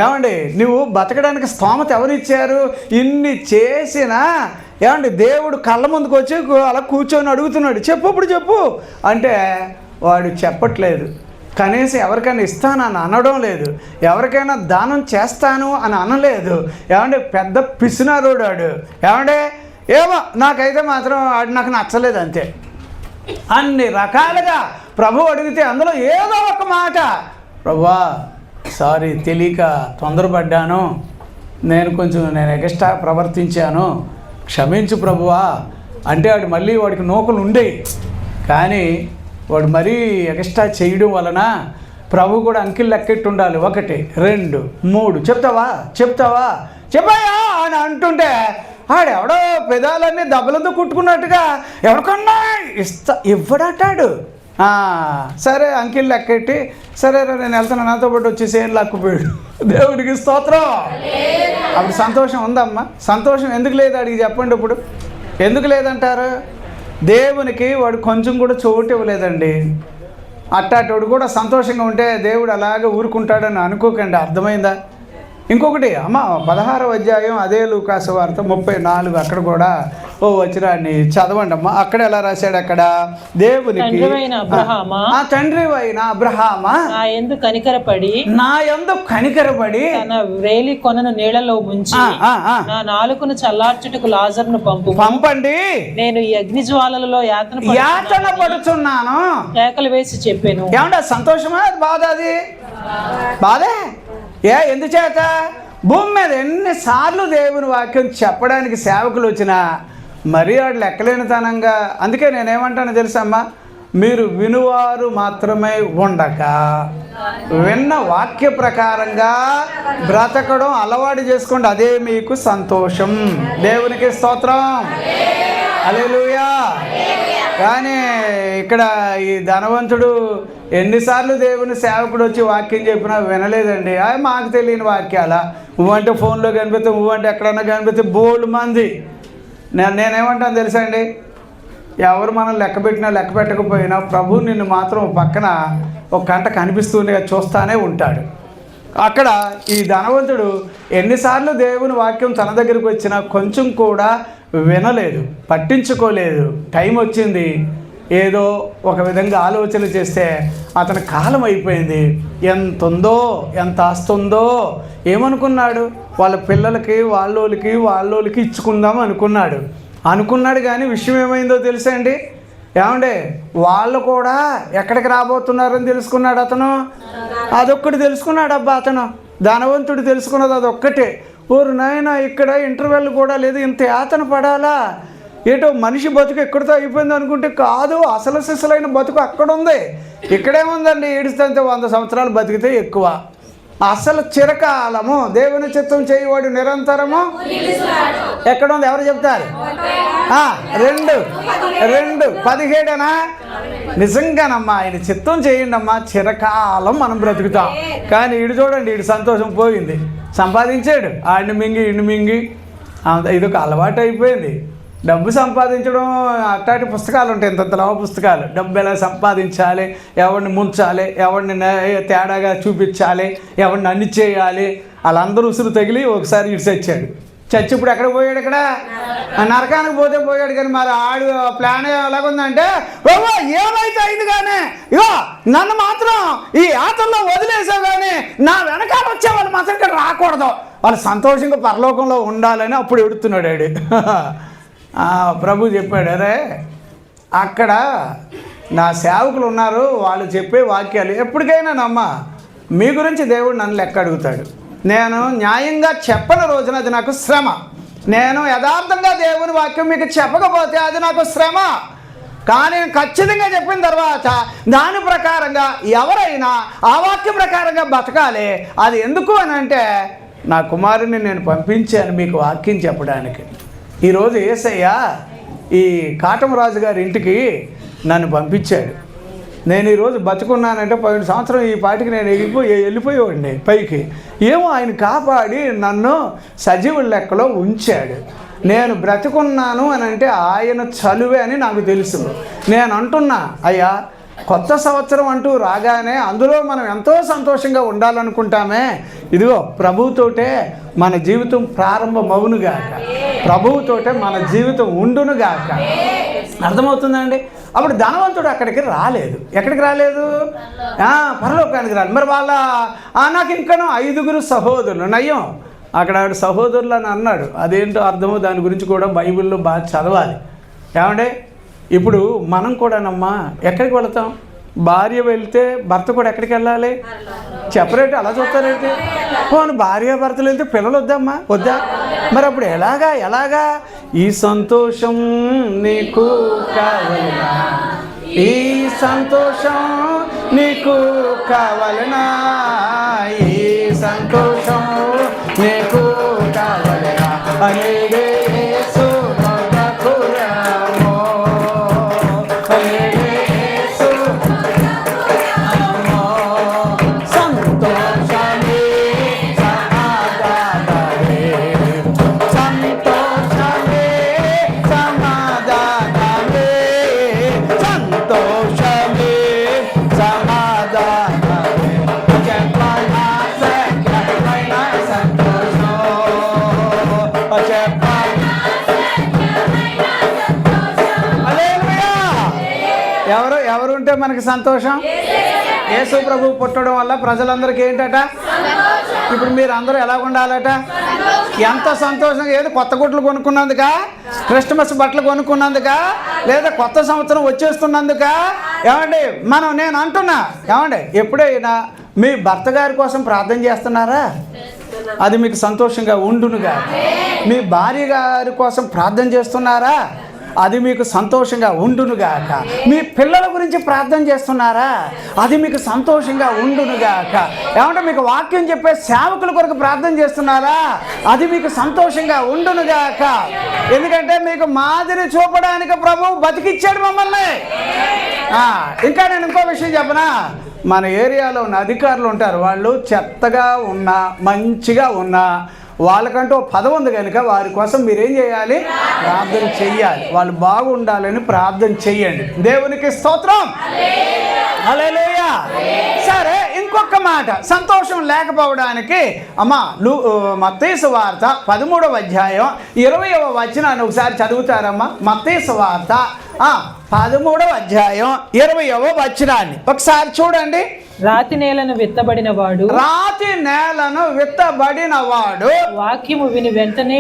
ఏమండి నువ్వు బతకడానికి స్తోమత ఎవరిచ్చారు, ఇన్ని చేసినా ఏమండి దేవుడు కళ్ళ ముందుకు వచ్చి అలా కూర్చొని అడుగుతున్నాడు, చెప్పు అంటే వాడు చెప్పట్లేదు. కనీసం ఎవరికైనా ఇస్తానని అనడం లేదు, ఎవరికైనా దానం చేస్తాను అని అనలేదు. ఏమంటే పెద్ద పిసినారోడు వాడు. ఏమంటే ఏమో నాకైతే మాత్రం వాడు నాకు నచ్చలేదు అంతే. అన్ని రకాలుగా ప్రభు అడిగితే అందులో ఏదో ఒక మాట, ప్రభువా సారీ తెలియక తొందరపడ్డాను, నేను ఎక్స్ట్రా ప్రవర్తించాను, క్షమించు ప్రభువా అంటే వాడికి నూకలు ఉండేవి. కానీ వాడు మరీ ఎక్స్ట్రా చేయడం వలన ప్రభు కూడా అంకిల్ లెక్కెట్టు ఉండాలి, 1 2 3 చెప్తావా చెప్పాయా అని అంటుంటే ఆడెవడో పెదాలన్నీ దెబ్బలతో కుట్టుకున్నట్టుగా ఎవరికన్నా ఇవ్వడంటాడు. సరే అంకిల్ లెక్కెట్టి సరే నేను వెళ్తాను నాతో పాటు వచ్చేసి ఏం లాక్కుపోయాడు. దేవుడికి స్తోత్రం. అప్పుడు సంతోషం ఉందమ్మా. సంతోషం ఎందుకు లేదు అడిగి చెప్పండి. ఇప్పుడు ఎందుకు లేదంటారు? దేవునికి వాడు కొంచెం కూడా చోటు ఇవ్వలేదండి. అట్టాటోడు కూడా సంతోషంగా ఉంటే దేవుడు అలాగే ఊరుకుంటాడని అనుకోకండి. అర్థమైందా? ఇంకొకటి అమ్మ 16వ అధ్యాయం అదే లూకాసు వార్త 34 అక్కడ కూడా ఓ వచనాన్ని చదవండి అమ్మా. అక్కడ ఎలా రాశాడు? అక్కడ దేవునికి తండ్రి అయిన అబ్రహామా నా యందు కనికరపడి తన వేలి కొనను నీళ్లలో ముంచి నా నాలుకను చల్లార్చుటకు లాజరును పంపండి, నేను ఈ అగ్ని జ్వాలలలో యాతన పడుచున్నాను కేకలు వేసి చెప్పాను. ఏమంటే సంతోషమా బాధ? అది బాధే. ఎందుచేత భూమి మీద ఎన్నిసార్లు దేవుని వాక్యం చెప్పడానికి సేవకులు వచ్చినా మరీ వాడు లెక్కలేనితనంగా. అందుకే నేనేమంటానో తెలుసమ్మా, మీరు వినువారు మాత్రమే ఉండక విన్న వాక్య ప్రకారంగా బ్రతకడం అలవాటు చేసుకోండి, అదే మీకు సంతోషం. దేవునికి స్తోత్రం. హల్లెలూయా. కానీ ఇక్కడ ఈ ధనవంతుడు ఎన్నిసార్లు దేవుని సేవకుడు వచ్చి వాక్యం చెప్పినా వినలేదండి. మాకు తెలియని వాక్యాల నువ్వంటే ఫోన్లో కనిపిస్తే, నువ్వంటే ఎక్కడన్నా కనిపిస్తే బోల్డ్ మంది. నేనేమంటాను తెలుసా అండి, ఎవరు మనం లెక్క పెట్టినా లెక్క పెట్టకపోయినా ప్రభు నిన్ను మాత్రం పక్కన ఒక గంట కనిపిస్తూనే చూస్తానే ఉంటాడు. అక్కడ ఈ ధనవంతుడు ఎన్నిసార్లు దేవుని వాక్యం తన దగ్గరికి వచ్చినా కొంచెం కూడా వినలేదు, పట్టించుకోలేదు. టైం వచ్చింది, ఏదో ఒక విధంగా ఆలోచన చేస్తే అతని కాలం అయిపోయింది. ఎంత ఉందో, ఎంత ఆస్తి ఉందో ఏమనుకున్నాడు, వాళ్ళ పిల్లలకి వాళ్ళోళ్ళకి ఇచ్చుకుందాం అనుకున్నాడు. కానీ విషయం ఏమైందో తెలుసా అండి? ఏమండే, వాళ్ళు కూడా ఎక్కడికి రాబోతున్నారని తెలుసుకున్నాడు అతను. అదొక్కటి తెలుసుకున్నాడు అబ్బా అతను. ధనవంతుడు తెలుసుకున్నది అదొక్కటే. ఓరు నాయన, ఇక్కడ ఇంటర్వెల్ కూడా లేదు, ఇంత యాతన పడాలా? ఏటో మనిషి బతుకు ఎక్కడితో అయిపోయింది అనుకుంటే కాదు, అసలు సిసలైన బతుకు అక్కడ ఉంది. ఇక్కడేముందండి, ఏడుస్తుంటే 100 సంవత్సరాలు బతికితే ఎక్కువ. అసలు చిరకాలము దేవుని చిత్తం చేయవాడు నిరంతరము ఎక్కడ ఉంది? ఎవరు చెప్తారు? 2:17 నిజంగానమ్మా, ఆయన చిత్తం చేయండి అమ్మా, చిరకాలం మనం బ్రతుకుతాం. కానీ ఈడు చూడండి, ఈడు సంతోషం పోయింది. సంపాదించాడు, ఆడిని మింగి ఇదొక అలవాటు అయిపోయింది. డబ్బు సంపాదించడం అట్లాంటి పుస్తకాలు ఉంటాయి, ఇంత పుస్తకాలు. డబ్బు ఎలా సంపాదించాలి, ఎవరిని ముంచాలి, ఎవరిని తేడాగా చూపించాలి, ఎవరిని అన్ని చేయాలి, వాళ్ళందరూ ఉసురు తగిలి ఒకసారి ఇటు చచ్చి ఇప్పుడు ఎక్కడ పోయాడు? ఇక్కడ నరకానికి పోయాడు. కానీ మరి ఆడు ప్లాన్ ఎలాగుందంటే, ఏమైతే అయింది కానీ ఇగో నన్ను మాత్రం ఈ యాత్రలో వదిలేసావు, కానీ నా వెనకాల వచ్చే వాళ్ళు మాత్రం ఇక్కడ రాకూడదు, వాళ్ళు సంతోషంగా పరలోకంలో ఉండాలని అప్పుడు ఎడుతున్నాడు ఆడు. ప్రభు చెప్పాడు, అరే అక్కడ నా సేవకులు ఉన్నారు, వాళ్ళు చెప్పే వాక్యాలు ఎప్పటికైనా నమ్మా. మీ గురించి దేవుడు నన్ను లెక్క అడుగుతాడు. నేను న్యాయంగా చెప్పని రోజున అది నాకు శ్రమ. నేను యథార్థంగా దేవుని వాక్యం మీకు చెప్పకపోతే అది నాకు శ్రమ. కానీ ఖచ్చితంగా చెప్పిన తర్వాత దాని ప్రకారంగా ఎవరైనా ఆ వాక్యం ప్రకారంగా బతకాలి. అది ఎందుకు అని అంటే, నా కుమారుని నేను పంపించాను మీకు వాక్యం చెప్పడానికి. ఈరోజు యేసయ్య ఈ కాటమరాజు గారి ఇంటికి నన్ను పంపించాడు. నేను ఈరోజు బతుకున్నానంటే 17 సంవత్సరం ఈ పాటికి నేను వెళ్ళిపోయేవాడిని పైకి. ఏమో ఆయన కాపాడి నన్ను సజీవుల లెక్కలో ఉంచాడు. నేను బ్రతుకున్నాను అని అంటే ఆయన చలువే అని నాకు తెలుసు. నేను అంటున్నా, అయ్యా కొత్త సంవత్సరం అంటూ రాగానే అందులో మనం ఎంతో సంతోషంగా ఉండాలనుకుంటామే. ఇదిగో ప్రభువుతోటే మన జీవితం ప్రారంభమవునుగాక, ప్రభువుతోటే మన జీవితం ఉండునుగాక. అర్థమవుతుందండి? అప్పుడు ధనవంతుడు అక్కడికి రాలేదు. ఎక్కడికి రాలేదు? పరలోకానికి రాలేదు. మరి వాళ్ళ నాకు ఇంకనూ 5 సహోదరులు నయ్యం. అక్కడ ఆవిడ సహోదరులు అని అన్నాడు. అదేంటో అర్థమో దాని గురించి కూడా బైబిల్లో బాగా చదవాలి. ఏమంటే ఇప్పుడు మనం కూడానమ్మా ఎక్కడికి వెళతాం? భార్య వెళ్తే భర్త కూడా ఎక్కడికి వెళ్ళాలి? చెప్పరేంటి అలా చూస్తారేంటి? పోను భార్య భర్తలు వెళ్తే పిల్లలు వద్దా? మరి అప్పుడు ఎలాగా? ఈ సంతోషం నీకు కావాలనా, ఈ సంతోషం నీకు కావాలనా, ఈ సంతోషం నీకు కావాలనా అనేది ఎవరుంటే మనకి సంతోషం? యేసు ప్రభు పుట్టడం వల్ల ప్రజలందరికీ ఏంటట? ఇప్పుడు మీరు అందరూ ఎలా ఉండాలట? ఎంత సంతోషంగా, ఏదో కొత్త గుడ్లు కొనుక్కున్నందుక, క్రిస్మస్ బట్టలు కొనుక్కున్నందుక, లేదా కొత్త సంవత్సరం వచ్చేస్తున్నందుక? ఏమండి నేను అంటున్నా, ఏమండి ఎప్పుడైనా మీ భర్త గారి కోసం ప్రార్థన చేస్తున్నారా? అది మీకు సంతోషంగా ఉండునుగా. మీ భార్య గారి కోసం ప్రార్థన చేస్తున్నారా? అది మీకు సంతోషంగా ఉండునుగాక. మీ పిల్లల గురించి ప్రార్థన చేస్తున్నారా? అది మీకు సంతోషంగా ఉండునుగాక. ఏమంటే మీకు వాక్యం చెప్పే సేవకుల కొరకు ప్రార్థన చేస్తున్నారా? అది మీకు సంతోషంగా ఉండునుగాక. ఎందుకంటే మీకు మాదిరి చూపడానికి ప్రభువు బతికిచ్చాడు మమ్మల్ని. ఇంకా నేను ఇంకో విషయం చెప్పనా? మన ఏరియాలో ఉన్న అధికారులు ఉంటారు, వాళ్ళు చెత్తగా ఉన్నా మంచిగా ఉన్నా వాళ్ళకంటూ పదవి ఉంది కనుక వారి కోసం మీరేం చేయాలి? ప్రార్థన చెయ్యాలి. వాళ్ళు బాగుండాలని ప్రార్థన చెయ్యండి. దేవునికి స్తోత్రం. హల్లెలూయా. సరే, ఇంకొక మాట సంతోషం లేకపోవడానికి అమ్మా మత్తయి సువార్త 13వ అధ్యాయం 20వ వచనాన్ని ఒకసారి చదువుతారమ్మా. మత్తయి సువార్త 13వ అధ్యాయం 20వ వచనాన్ని ఒకసారి చూడండి. రాతి నేలను విత్తబడిన వాడు వాక్యము విని వెంటనే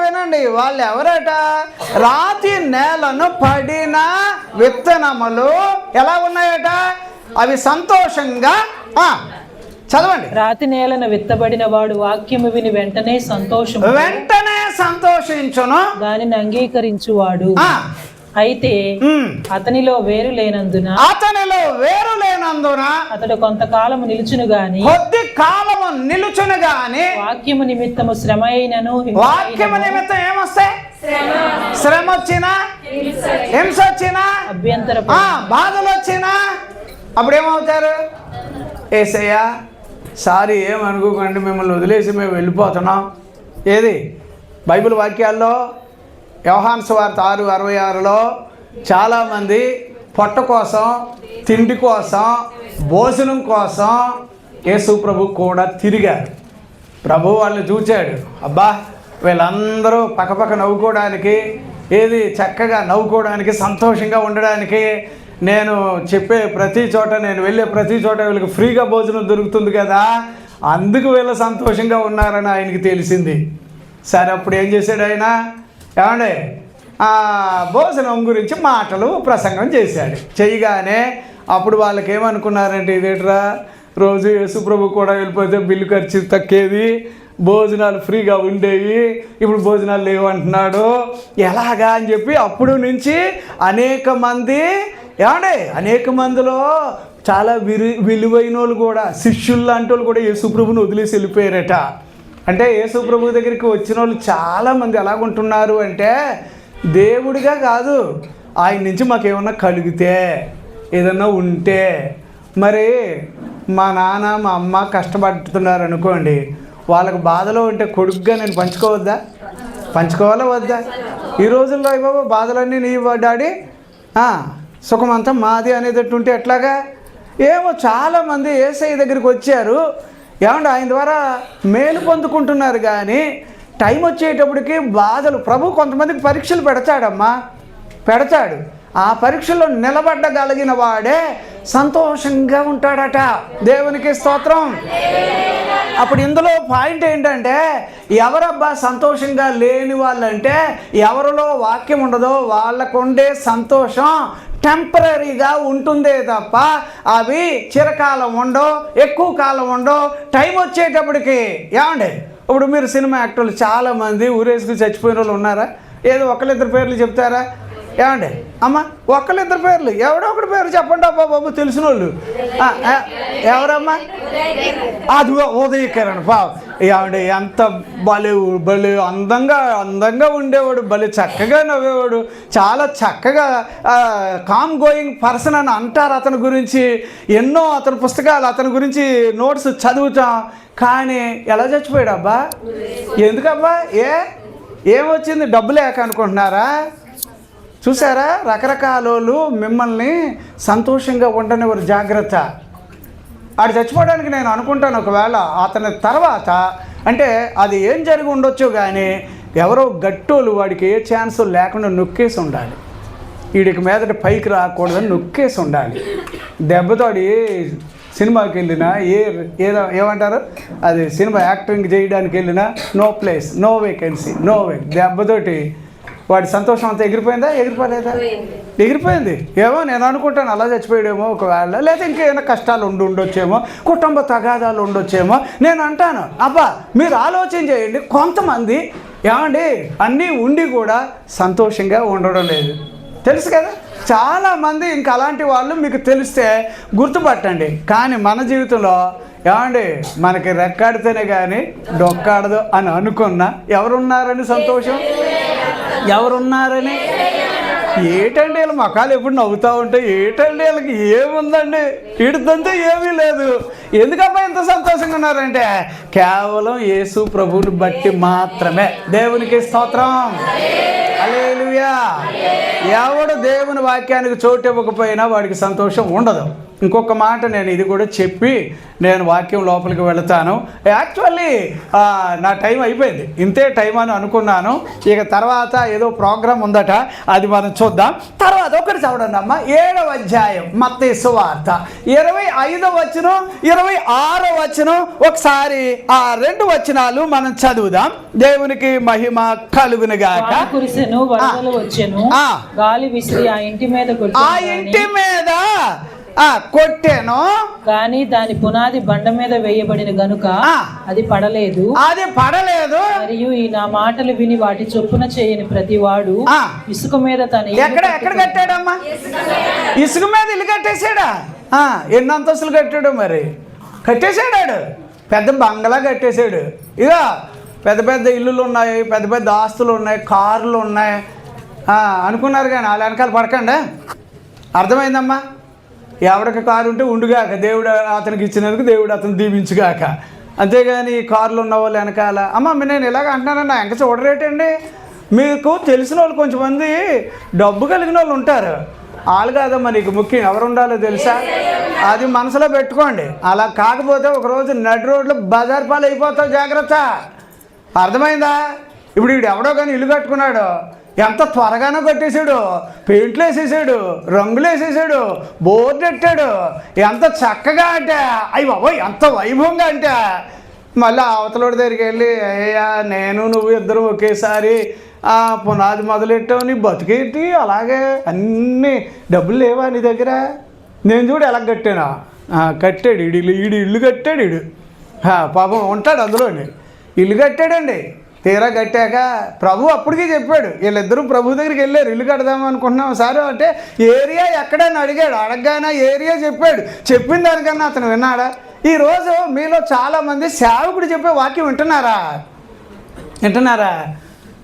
వినండి వాళ్ళు ఎవరట? రాతి నేలను పడిన విత్తనములు ఎలా ఉన్నాయట? అవి సంతోషంగా చదవండి. రాతి నేలను విత్తబడిన వాడు వాక్యము విని వెంటనే సంతోషించును, దానిని అంగీకరించువాడు. అయితే అతనిలో వేరు లేనందున అతడు కొంతకాలము నిలుచును గాని కొద్ది కాలము నిలుచును గాని వాక్యము నిమిత్తము శ్రమ అయినను వాక్యము నిమిత్తం ఏమొస్తాయి? శ్రమ వచ్చినా, హింస వచ్చినా, అభ్యంతర బాధలు వచ్చినా అప్పుడు ఏమవుతారు? ఏసయ్యా సారీ ఏమనుకోకండి, మిమ్మల్ని వదిలేసి మేము వెళ్ళిపోతున్నాం. ఏది బైబిల్ వాక్యాల్లో యోహాను సువార్త 6:66లో చాలామంది పొట్ట కోసం, తిండి కోసం, భోజనం కోసం యేసు ప్రభు కూడా తిరిగారు. ప్రభు వాళ్ళని చూచాడు. అబ్బా వీళ్ళందరూ పక్కపక్క నవ్వుకోవడానికి, ఏది చక్కగా నవ్వుకోవడానికి, సంతోషంగా ఉండడానికి నేను చెప్పే ప్రతి చోట, నేను వెళ్ళే ప్రతి చోట వీళ్ళకి ఫ్రీగా భోజనం దొరుకుతుంది కదా, అందుకు వీళ్ళు సంతోషంగా ఉన్నారని ఆయనకి తెలిసింది. సరే అప్పుడు ఏం చేశాడు ఆయన? ఏమండే భోజనం గురించి మాటలు ప్రసంగం చేశాడు. చేయగానే అప్పుడు వాళ్ళకి ఏమనుకున్నారంటే, ఇదేట్రా రోజు యేసుప్రభు కూడా వెళ్ళిపోతే బిల్లు ఖర్చు తక్కేది, భోజనాలు ఫ్రీగా ఉండేవి, ఇప్పుడు భోజనాలు లేవంటున్నాడు, ఎలాగా అని చెప్పి అప్పుడు నుంచి అనేక మందిలో చాలా విలువైన వాళ్ళు కూడా, శిష్యులు లాంటి వాళ్ళు కూడా యేసుప్రభుని వదిలేసి వెళ్ళిపోయారట. అంటే యేసుప్రభు దగ్గరికి వచ్చిన వాళ్ళు చాలామంది ఎలాగుంటున్నారు అంటే, దేవుడిగా కాదు, ఆయన నుంచి మాకేమన్నా కలిగితే, ఏదన్నా ఉంటే, మరి మా నాన్న మా అమ్మ కష్టపడుతున్నారు అనుకోండి, వాళ్ళకి బాధలో ఉంటే కొడుకుగా నేను పంచుకోవాలా వద్దా? ఈ రోజుల్లో బాబా బాధలన్నీ నీ డాడీ, సుఖమంతా మాది అనేటట్టు ఉంటే ఎట్లాగా? ఏమో చాలామంది యేసయ్య దగ్గరికి వచ్చారు, ఏమంటే ఆయన ద్వారా మేలు పొందుకుంటున్నారు, కానీ టైం వచ్చేటప్పటికి బాధలు. ప్రభు కొంతమందికి పరీక్షలు పెడతాడు. ఆ పరీక్షలో నిలబడగలిగిన వాడే సంతోషంగా ఉంటాడట. దేవునికి స్తోత్రం. అప్పుడు ఇందులో పాయింట్ ఏంటంటే, ఎవరబ్బా సంతోషంగా లేని వాళ్ళంటే, ఎవరిలో వాక్యం ఉండదో వాళ్ళకు ఉండే సంతోషం టెంపరీగా ఉంటుందే తప్ప అవి చిరకాలం ఉండో, ఎక్కువ కాలం ఉండో. టైం వచ్చేటప్పటికి ఏమండి, ఇప్పుడు మీరు సినిమా యాక్టర్లు చాలామంది ఊరేసుకు చచ్చిపోయిన వాళ్ళు ఉన్నారా? ఏదో ఒకళ్ళిద్దరు పేర్లు చెప్తారా? ఏమండి అమ్మ, ఒకళ్ళిద్దరు పేర్లు, ఎవడో ఒకటి పేరు చెప్పండి అబ్బా బాబు, తెలిసిన వాళ్ళు. ఎవరమ్మా? అది ఉదయకిరణ్ బాబు. ఏమండి ఎంత భలే అందంగా ఉండేవాడు, భలే చక్కగా నవ్వేవాడు, చాలా చక్కగా కామ్ గోయింగ్ పర్సన్ అని అంటారు అతని గురించి. ఎన్నో అతని పుస్తకాలు, అతని గురించి నోట్స్ చదువుతాం. కానీ ఎలా చచ్చిపోయాడు అబ్బా? ఎందుకబ్బా? ఏమొచ్చింది? డబ్బు లేక అనుకుంటున్నారా? చూసారా, రకరకాల వాళ్ళు మిమ్మల్ని సంతోషంగా ఉండనివారు. జాగ్రత్త. ఆడు చచ్చిపోవడానికి నేను అనుకుంటాను, ఒకవేళ అతని తర్వాత అంటే అది ఏం జరిగి ఉండొచ్చు, కానీ ఎవరో గట్టోళ్ళు వాడికి ఏ ఛాన్స్ లేకుండా నొక్కేసి ఉండాలి. వీడికి మీదట పైకి రాకూడదని నొక్కేసి ఉండాలి. దెబ్బతోడి సినిమాకి వెళ్ళినా ఏమంటారు, అది సినిమా యాక్టింగ్ చేయడానికి వెళ్ళినా no place, no vacancy, no way. దెబ్బతోటి వాడి సంతోషం అంతా ఎగిరిపోయిందా? ఎగిరిపోయింది. ఏమో నేను అనుకుంటాను అలా చచ్చిపోయాడేమో ఒకవేళ, లేదా ఇంకేమైనా కష్టాలు ఉండొచ్చేమో, కుటుంబ తగాదాలు ఉండొచ్చేమో. నేను అంటాను అబ్బా మీరు ఆలోచన చేయండి. కొంతమంది ఏమండి అన్నీ ఉండి కూడా సంతోషంగా ఉండడం లేదు, తెలుసు కదా. చాలామంది ఇంకా అలాంటి వాళ్ళు మీకు తెలిస్తే గుర్తుపట్టండి. కానీ మన జీవితంలో ఏమండి మనకి రెక్కాడితేనే కానీ డొక్కాడదు అని అనుకున్నా ఎవరున్నారని సంతోషం, ఎవరున్నారని. ఏటండి వీళ్ళ మొఖాలు ఎప్పుడు నవ్వుతూ ఉంటాయి, ఏటండి వీళ్ళకి ఏముందండి, వీడిదంతా ఏమీ లేదు, ఎందుకబ్బా ఇంత సంతోషంగా ఉన్నారంటే కేవలం యేసు ప్రభువుని బట్టి మాత్రమే. దేవునికి స్తోత్రం. హల్లెలూయా. ఎవడు దేవుని వాక్యానికి చోటు ఇవ్వకపోయినా వాడికి సంతోషం ఉండదు. ఇంకొక మాట నేను ఇది కూడా చెప్పి నేను వాక్యం లోపలికి వెళతాను. యాక్చువల్లీ నా టైం అయిపోయింది, ఇంతే టైం అని అనుకున్నాను. ఇక తర్వాత ఏదో ప్రోగ్రాం ఉందట, అది మనం చూద్దాం. తర్వాత ఒకటి చదవండి అమ్మ, 7వ అధ్యాయం మత్తయి సువార్త 25వ వచనం 26వ వచనం. ఒకసారి ఆ 2 వచనాలు మనం చదువుదాం. దేవునికి మహిమ కలుగును గాక. కురిసెను, వరదలు వచ్చెను, గాలి విసిరి ఆ ఇంటి మీద కొట్టెను, కానీ దాని పునాది బండ మీద వేయబడిన గనుక అది పడలేదు. మరియు ఈ నా మాటలు విని వాటి చొప్పున చేయని ప్రతివాడు ఇసుక మీద తన ఎక్కడ కట్టాడమ్మా? ఇసుక మీద ఇల్లు కట్టేశాడా? ఎన్ని అంతస్తులు కట్టాడు? మరి కట్టేశాడు, పెద్ద బంగ్లా కట్టేశాడు. ఇక పెద్ద పెద్ద ఇల్లులు ఉన్నాయి, పెద్ద పెద్ద ఆస్తులు ఉన్నాయి, కార్లు ఉన్నాయి అనుకున్నారు. కానీ వాళ్ళ వెనకాల పడకండి. అర్థమైందమ్మా? ఎవరికి కారు ఉంటే ఉండుగాక, దేవుడు అతనికి ఇచ్చినందుకు దేవుడు అతను దీవించుగాక. అంతేగాని కార్లు ఉన్న వాళ్ళు వెనకాల అమ్మ నేను ఇలాగ అంటున్నానన్నా ఎంక చూడరేటండి. మీకు తెలిసిన వాళ్ళు కొంచెమంది డబ్బు కలిగిన వాళ్ళు ఉంటారు. వాళ్ళు కాదమ్మా నీకు ముఖ్యం, ఎవరు ఉండాలో తెలుసా? అది మనసులో పెట్టుకోండి. అలా కాకపోతే ఒకరోజు నడి రోడ్లో బజార్ పాలు అయిపోతావు, జాగ్రత్త. అర్థమైందా? ఇప్పుడు వీడు ఎవడో కానీ ఇల్లు కట్టుకున్నాడు, ఎంత త్వరగానో కట్టేశాడు, పెయింట్లు వేసేసాడు, రంగులు వేసేసాడు, బోర్డు పెట్టాడు, ఎంత చక్కగా అంటే అయ్యి బాబోయ్ ఎంత వైభవంగా అంటే మళ్ళీ అవతలోడి దగ్గరికి వెళ్ళి అయ్యా నేను నువ్వు ఇద్దరు ఒకేసారి పునాది మొదలెట్టావు, నీ బతికేంటి అలాగే అన్నీ డబ్బులు లేవా నీ దగ్గర? నేను చూడు ఎలా కట్టానా? కట్టాడు ఈడు ఇల్లు కట్టాడు. ఈడు పాపం ఉంటాడు అందులోని, ఇల్లు కట్టాడండి. తీరా కట్టాక ప్రభు అప్పటికీ చెప్పాడు, వీళ్ళిద్దరూ ప్రభు దగ్గరికి వెళ్ళారు, ఇల్లు కడదాం అనుకుంటున్నాం సార్ అంటే ఏరియా ఎక్కడని అడిగాడు. అడగగానే ఏరియా చెప్పాడు. చెప్పిన దానికన్నా అతను విన్నాడా? ఈరోజు మీలో చాలామంది సేవకుడు చెప్పే వాక్యం వింటున్నారా?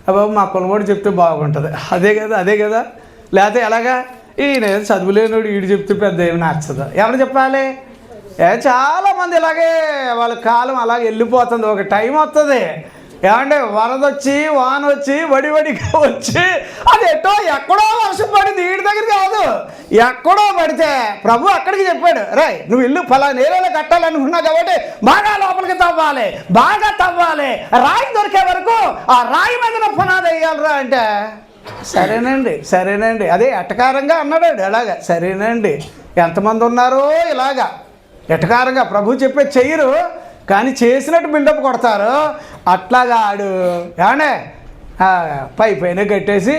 బాబు మా కులవాడు చెప్తే బాగుంటుంది, అదే కదా. లేకపోతే ఎలాగా ఈయన చదువులేనుడు ఈడు చెప్తే పెద్ద ఏమి నచ్చదు, ఎవరు చెప్పాలి? చాలామంది ఇలాగే వాళ్ళ కాలం అలాగే వెళ్ళిపోతుంది. ఒక టైం వస్తుంది ఏమంటే వరద వచ్చి వాన వచ్చి వడిగా వచ్చి అది ఎక్కడో వర్షం పడింది, వీడి దగ్గర కాదు, ఎక్కడో పడితే ప్రభు అక్కడికి చెప్పాడు, రేయ్ నువ్వు ఇల్లు ఫలానా ఏరియాలో కట్టాలనుకున్నావు కాబట్టి బాగా లోపలికి తవ్వాలి, రాయి దొరికే వరకు ఆ రాయి మీద పునాది వేయాలరా అంటే సరేనండి అదే ఎటకారంగా అన్నాడు. అలాగా సరేనండి. ఎంతమంది ఉన్నారో ఇలాగా ఎటకారంగా ప్రభు చెప్పే చెయ్యరు, కానీ చేసినట్టు బిల్డప్ కొడతారు. అట్లాగా ఆడు ఏమండే పైన కట్టేసి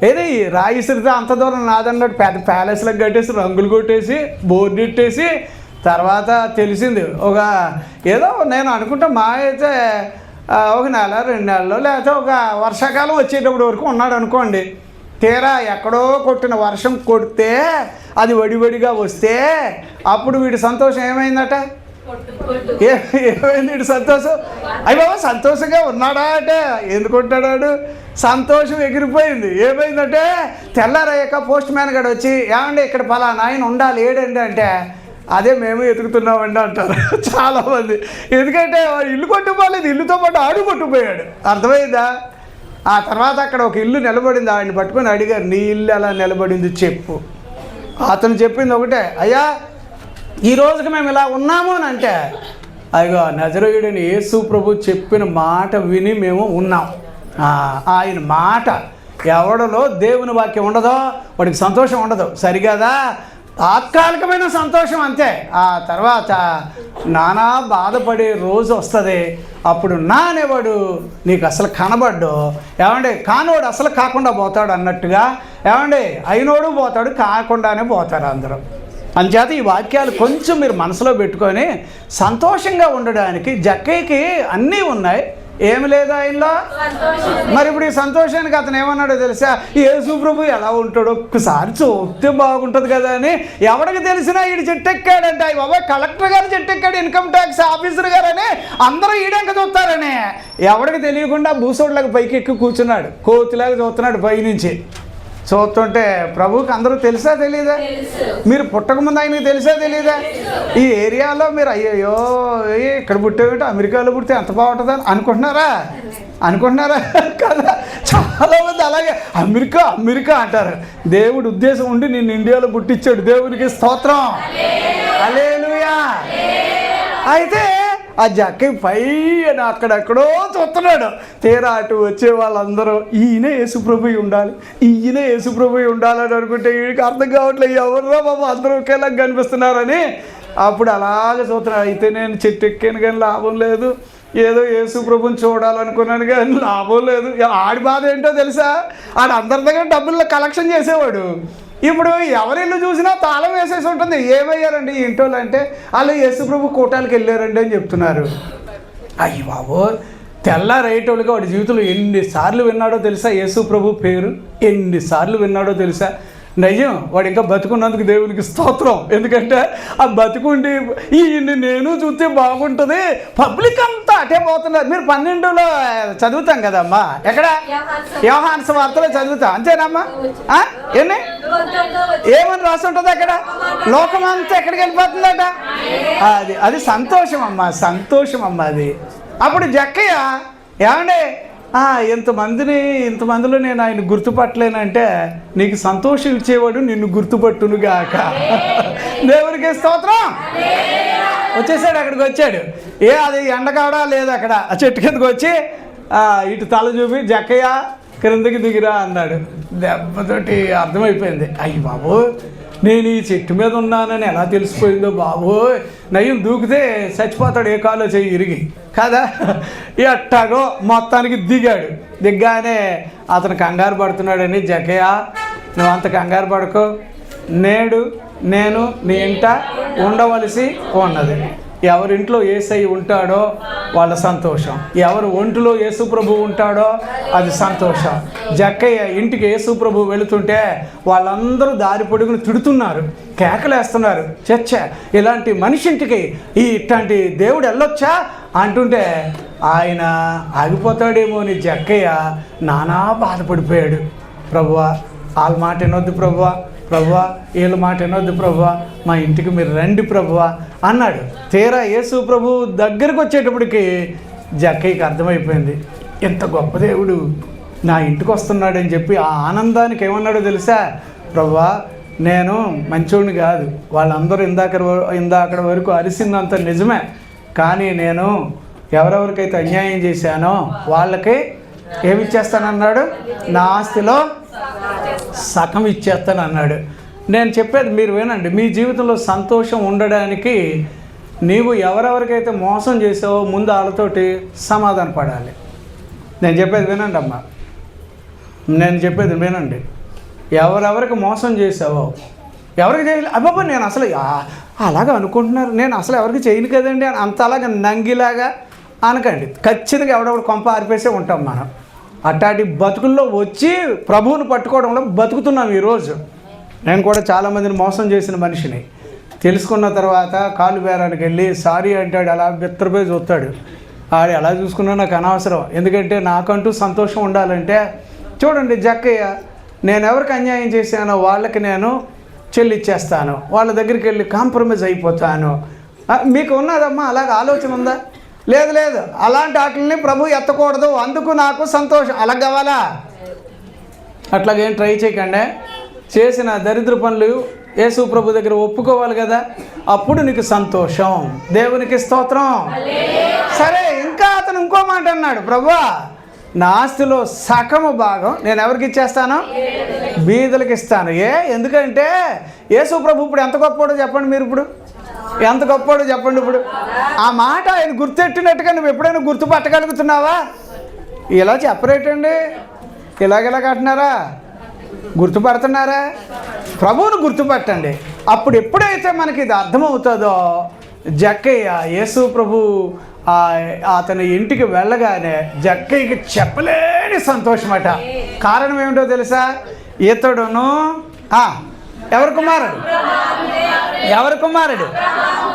ఏది రాయి ఇసిరితే అంత దూరం నాదన్నట్టు పెద్ద ప్యాలెస్లకు కట్టేసి రంగులు కొట్టేసి బోర్డు ఇట్టేసి తర్వాత తెలిసింది ఒక ఏదో నేను అనుకుంటా మా అయితే 1 నెల 2 నెలలు లేకపోతే ఒక వర్షాకాలం వచ్చేటప్పుడు వరకు ఉన్నాడు అనుకోండి. తీరా ఎక్కడో కొట్టిన వర్షం కొడితే అది వడిగా వస్తే అప్పుడు వీడి సంతోషం ఏమైందట? ఏమైంది వీడి సంతోషం? అయ్యి బాబా సంతోషంగా ఉన్నాడా అంటే ఎందుకు ఉంటాడాడు? సంతోషం ఎగిరిపోయింది. ఏమైందంటే తెల్లారయ్యాక పోస్ట్ మ్యాన్ గడు వచ్చి ఏమండి ఇక్కడ పలానా ఆయన ఉండాలి ఏడండి అంటే అదే మేము ఎతుకుతున్నామండి అంటారు చాలామంది. ఎందుకంటే ఇల్లు కొట్టుకోలేదు, ఇల్లుతో పాటు ఆడు కొట్టుకుపోయాడు. అర్థమైందా? ఆ తర్వాత అక్కడ ఒక ఇల్లు నిలబడింది, ఆయన్ని పట్టుకొని అడిగారు నీ ఇల్లు ఎలా నిలబడింది చెప్పు. అతను చెప్పింది ఒకటే, అయ్యా ఈ రోజుకి మేము ఇలా ఉన్నాము అని అంటే అయ్యో నజరేయుడైన యేసు ప్రభు చెప్పిన మాట విని మేము ఉన్నాం. ఆయన మాట ఎవడలో దేవుని వాక్యం ఉండదో వాడికి సంతోషం ఉండదు, సరిగదా? తాత్కాలికమైన సంతోషం అంతే. ఆ తర్వాత నానా బాధపడే రోజు వస్తుంది, అప్పుడు నా అనేవాడు నీకు అసలు కనబడ్డు. ఏమండి కానోడు అసలు కాకుండా పోతాడు అన్నట్టుగా, ఏమండి అయినోడు పోతాడు, కాకుండానే పోతారు అందరూ. అందుచేత ఈ వాక్యాలు కొంచెం మీరు మనసులో పెట్టుకొని సంతోషంగా ఉండడానికి జక్కయ్యకి అన్నీ ఉన్నాయి, ఏమి లేదు ఆయనలో. మరి ఇప్పుడు ఈ సంతోషానికి అతను ఏమన్నాడో తెలుసా? యేసు ప్రభు ఎలా ఉంటాడో ఒక్కసారి చూస్తే బాగుంటుంది కదా అని ఎవరికి తెలిసినా ఈడు చెట్టెక్కాడంటే అయ్యి బాబా కలెక్టర్ గారు చెట్టెక్కాడు, ఇన్కమ్ ట్యాక్స్ ఆఫీసర్ గారు అని అందరూ ఈడెంక చూస్తారని ఎవరికి తెలియకుండా భూసోడ్లాగా పైకి ఎక్కి కూర్చున్నాడు, కోతిలాగా చూస్తున్నాడు పైనుంచి. చూస్తుంటే ప్రభువుకి అందరూ తెలుసా తెలీదా? మీరు పుట్టకముందు ఆయనకి తెలుసా తెలీదా? ఈ ఏరియాలో మీరు అయ్యో ఇక్కడ పుట్టేమిటో అమెరికాలో పుడితే ఎంత బాగుంటుందని అనుకుంటున్నారా కదా? చాలామంది అలాగే అమెరికా అమెరికా అంటారు. దేవుడు ఉద్దేశం ఉండి నిన్ను ఇండియాలో పుట్టించాడు. దేవునికి స్తోత్రం, హల్లెలూయా. అయితే ఆ జక్కై పైన అక్కడెక్కడో చూస్తున్నాడు. తీరా అటు వచ్చే వాళ్ళందరూ ఈయన యేసుప్రభు ఉండాలని అనుకుంటే వీడికి అర్థం కావట్లేదు, ఎవర్రా బాబు అందరూ ఒకేలా కనిపిస్తున్నారని. అప్పుడు అలాగే చూస్తున్నాడు. అయితే నేను చెట్టు ఎక్కాను కానీ లాభం లేదు, ఏదో యేసుప్రభుని చూడాలనుకున్నాను కానీ లాభం లేదు. ఆడి బాధ ఏంటో తెలుసా? ఆడు అందరి దగ్గర డబ్బుల్లో కలెక్షన్ చేసేవాడు. ఇప్పుడు ఎవరిల్లు చూసినా తాళం వేసేసి ఉంటుంది. ఏమయ్యారండి ఈ ఇంటోళ్ళు అంటే, వాళ్ళు యేసుప్రభు కూటాలకు వెళ్ళారండి అని చెప్తున్నారు. అయ్యి బాబో, తెల్లారేటోళ్ళుగా వాడి జీవితంలో ఎన్నిసార్లు విన్నాడో తెలుసా యేసుప్రభు పేరు? ఎన్నిసార్లు విన్నాడో తెలుసా? నయ్యం వాడు ఇంకా బతుకున్నందుకు దేవునికి స్తోత్రం. ఎందుకంటే ఆ బతుకుండి ఈయన్ని నేను చూస్తే బాగుంటుంది, పబ్లిక్ అంతా అటే పోతున్నారు. మీరు 12లో చదువుతాం కదమ్మా, ఎక్కడ యోహాను సువార్తలో చదువుతాం అంతేనమ్మా? ఎన్ని ఏమని రాసి ఉంటుంది అక్కడ? లోకమంతా ఎక్కడికి వెళ్ళిపోతుందట. అది సంతోషం అమ్మా అది. అప్పుడు జక్కయ్య ఏమండి ఇంతమందిలో నేను ఆయన గుర్తుపట్టలేనంటే, నీకు సంతోషం ఇచ్చేవాడు నిన్ను గుర్తుపట్టునుగాక. దేవునికి స్తోత్రం. వచ్చేసాడు, అక్కడికి వచ్చాడు. అది ఎండ కావడా లేదు అక్కడ. ఆ చెట్టు కిందకు వచ్చి ఇటు తల చూపి జక్కయ్య క్రిందకి దిగిరా అన్నాడు. దెబ్బతోటి అర్థమైపోయింది, అయ్యి బాబు నేను ఈ చెట్టు మీద ఉన్నానని ఎలా తెలిసిపోయిందో బాబోయ్. నయ్యం దూకితే చచ్చిపోతాడు, ఏ కాలో చెయ్యి ఇరిగి కదా. ఎట్టాగో మొత్తానికి దిగ్గానే అతను కంగారు పడుతున్నాడని, జక్కయ్య నువ్వు అంత కంగారు పడుకో, నేను నీ ఇంట ఉండవలసి ఉన్నది. ఎవరింట్లో యేసయ్య ఉంటాడో వాళ్ళ సంతోషం, ఎవరు ఒంటిలో యేసుప్రభు ఉంటాడో అది సంతోషం. జక్కయ్య ఇంటికి యేసుప్రభు వెళుతుంటే వాళ్ళందరూ దారి పొడుగును తిడుతున్నారు, కేకలేస్తున్నారు. చచ్చ ఇలాంటి మనిషి ఇంటికి ఇట్లాంటి దేవుడు వెళ్ళొచ్చా అంటుంటే ఆయన ఆగిపోతాడేమో అని జక్కయ్య నానా బాధపడిపోయాడు. ప్రభువా వాళ్ళ మాట వినొద్దు ప్రభువా, వీళ్ళ మాట వినొద్దు ప్రభువా, మా ఇంటికి మీరు రండి ప్రభువా అన్నాడు. తీరా యేసు ప్రభు దగ్గరికి వచ్చేటప్పటికి జక్కయ్యకి అర్థమైపోయింది, ఎంత గొప్ప దేవుడు నా ఇంటికి వస్తున్నాడని చెప్పి ఆ ఆనందానికి ఏమన్నాడో తెలుసా? ప్రభువా నేను మంచోడిని కాదు, వాళ్ళందరూ ఇందాకడ వరకు అరిసిందంత నిజమే, కానీ నేను ఎవరెవరికైతే అన్యాయం చేశానో వాళ్ళకి ఏమిచ్చేస్తానన్నాడు? నా ఆస్తిలో సగం ఇచ్చేస్తాను అన్నాడు. నేను చెప్పేది మీరు వినండి. మీ జీవితంలో సంతోషం ఉండడానికి నీవు ఎవరెవరికైతే మోసం చేసావో ముందు వాళ్ళతోటి సమాధాన పడాలి. నేను చెప్పేది వినండి అమ్మా, ఎవరెవరికి మోసం చేసావో, ఎవరికి చేయలేదు అబ్బాబా నేను అసలు అలాగా అనుకుంటున్నారు, నేను అసలు ఎవరికి చేయను కదండి అని అంత అలాగా నంగిలాగా అనకండి. ఖచ్చితంగా ఎవడెవడు కొంప ఆరిపేసే ఉంటాం మనం. అట్లాంటి బతుకుల్లో వచ్చి ప్రభువుని పట్టుకోవడంలో బతుకుతున్నాం ఈరోజు. నేను కూడా చాలామందిని మోసం చేసిన మనిషిని. తెలుసుకున్న తర్వాత కాలు బేరానికి వెళ్ళి సారీ అంటాడు, అలా బిత్తరపోయి చూస్తాడు. ఆడు ఎలా చూసుకున్నా నాకు అనవసరం, ఎందుకంటే నాకంటూ సంతోషం ఉండాలంటే. చూడండి జక్కయ్య, నేను ఎవరికి అన్యాయం చేశానో వాళ్ళకి నేను చెల్లిచ్చేస్తాను, వాళ్ళ దగ్గరికి వెళ్ళి కాంప్రమైజ్ అయిపోతాను. మీకు ఉన్నదమ్మా అలాగ ఆలోచన ఉందా? లేదు, అలాంటి వాటిని ప్రభు ఎత్తకూడదు, అందుకు నాకు సంతోషం అలా కావాలా? అట్లాగేం ట్రై చేయకండి. చేసిన దరిద్ర పనులు యేసు ప్రభు దగ్గర ఒప్పుకోవాలి కదా, అప్పుడు నీకు సంతోషం. దేవునికి స్తోత్రం. సరే, ఇంకా అతను ఇంకో మాట అన్నాడు, ప్రభువా నా ఆస్తిలో సగము భాగం నేను ఎవరికి ఇచ్చేస్తాను? బీదలకు ఇస్తాను. ఎందుకంటే యేసు ప్రభు ఇప్పుడు ఎంత గొప్పవాడో చెప్పండి. మీరు ఇప్పుడు ఎంత గొప్పవాడో చెప్పండి. ఇప్పుడు ఆ మాట ఆయన గుర్తెట్టినట్టుగా నువ్వు ఎప్పుడైనా గుర్తుపట్టగలుగుతున్నావా? ఇలా చెప్పరేటండి, ఇలాగెలాగ అంటున్నారా? గుర్తుపడుతున్నారా? ప్రభువును గుర్తుపట్టండి. అప్పుడు ఎప్పుడైతే మనకి ఇది అర్థమవుతుందో, జక్కయ్య యేసు ప్రభు అతని ఇంటికి వెళ్ళగానే జక్కయ్యకి చెప్పలేని సంతోషమట. కారణం ఏమిటో తెలుసా? ఇతడును ఎవరి కుమారుడు?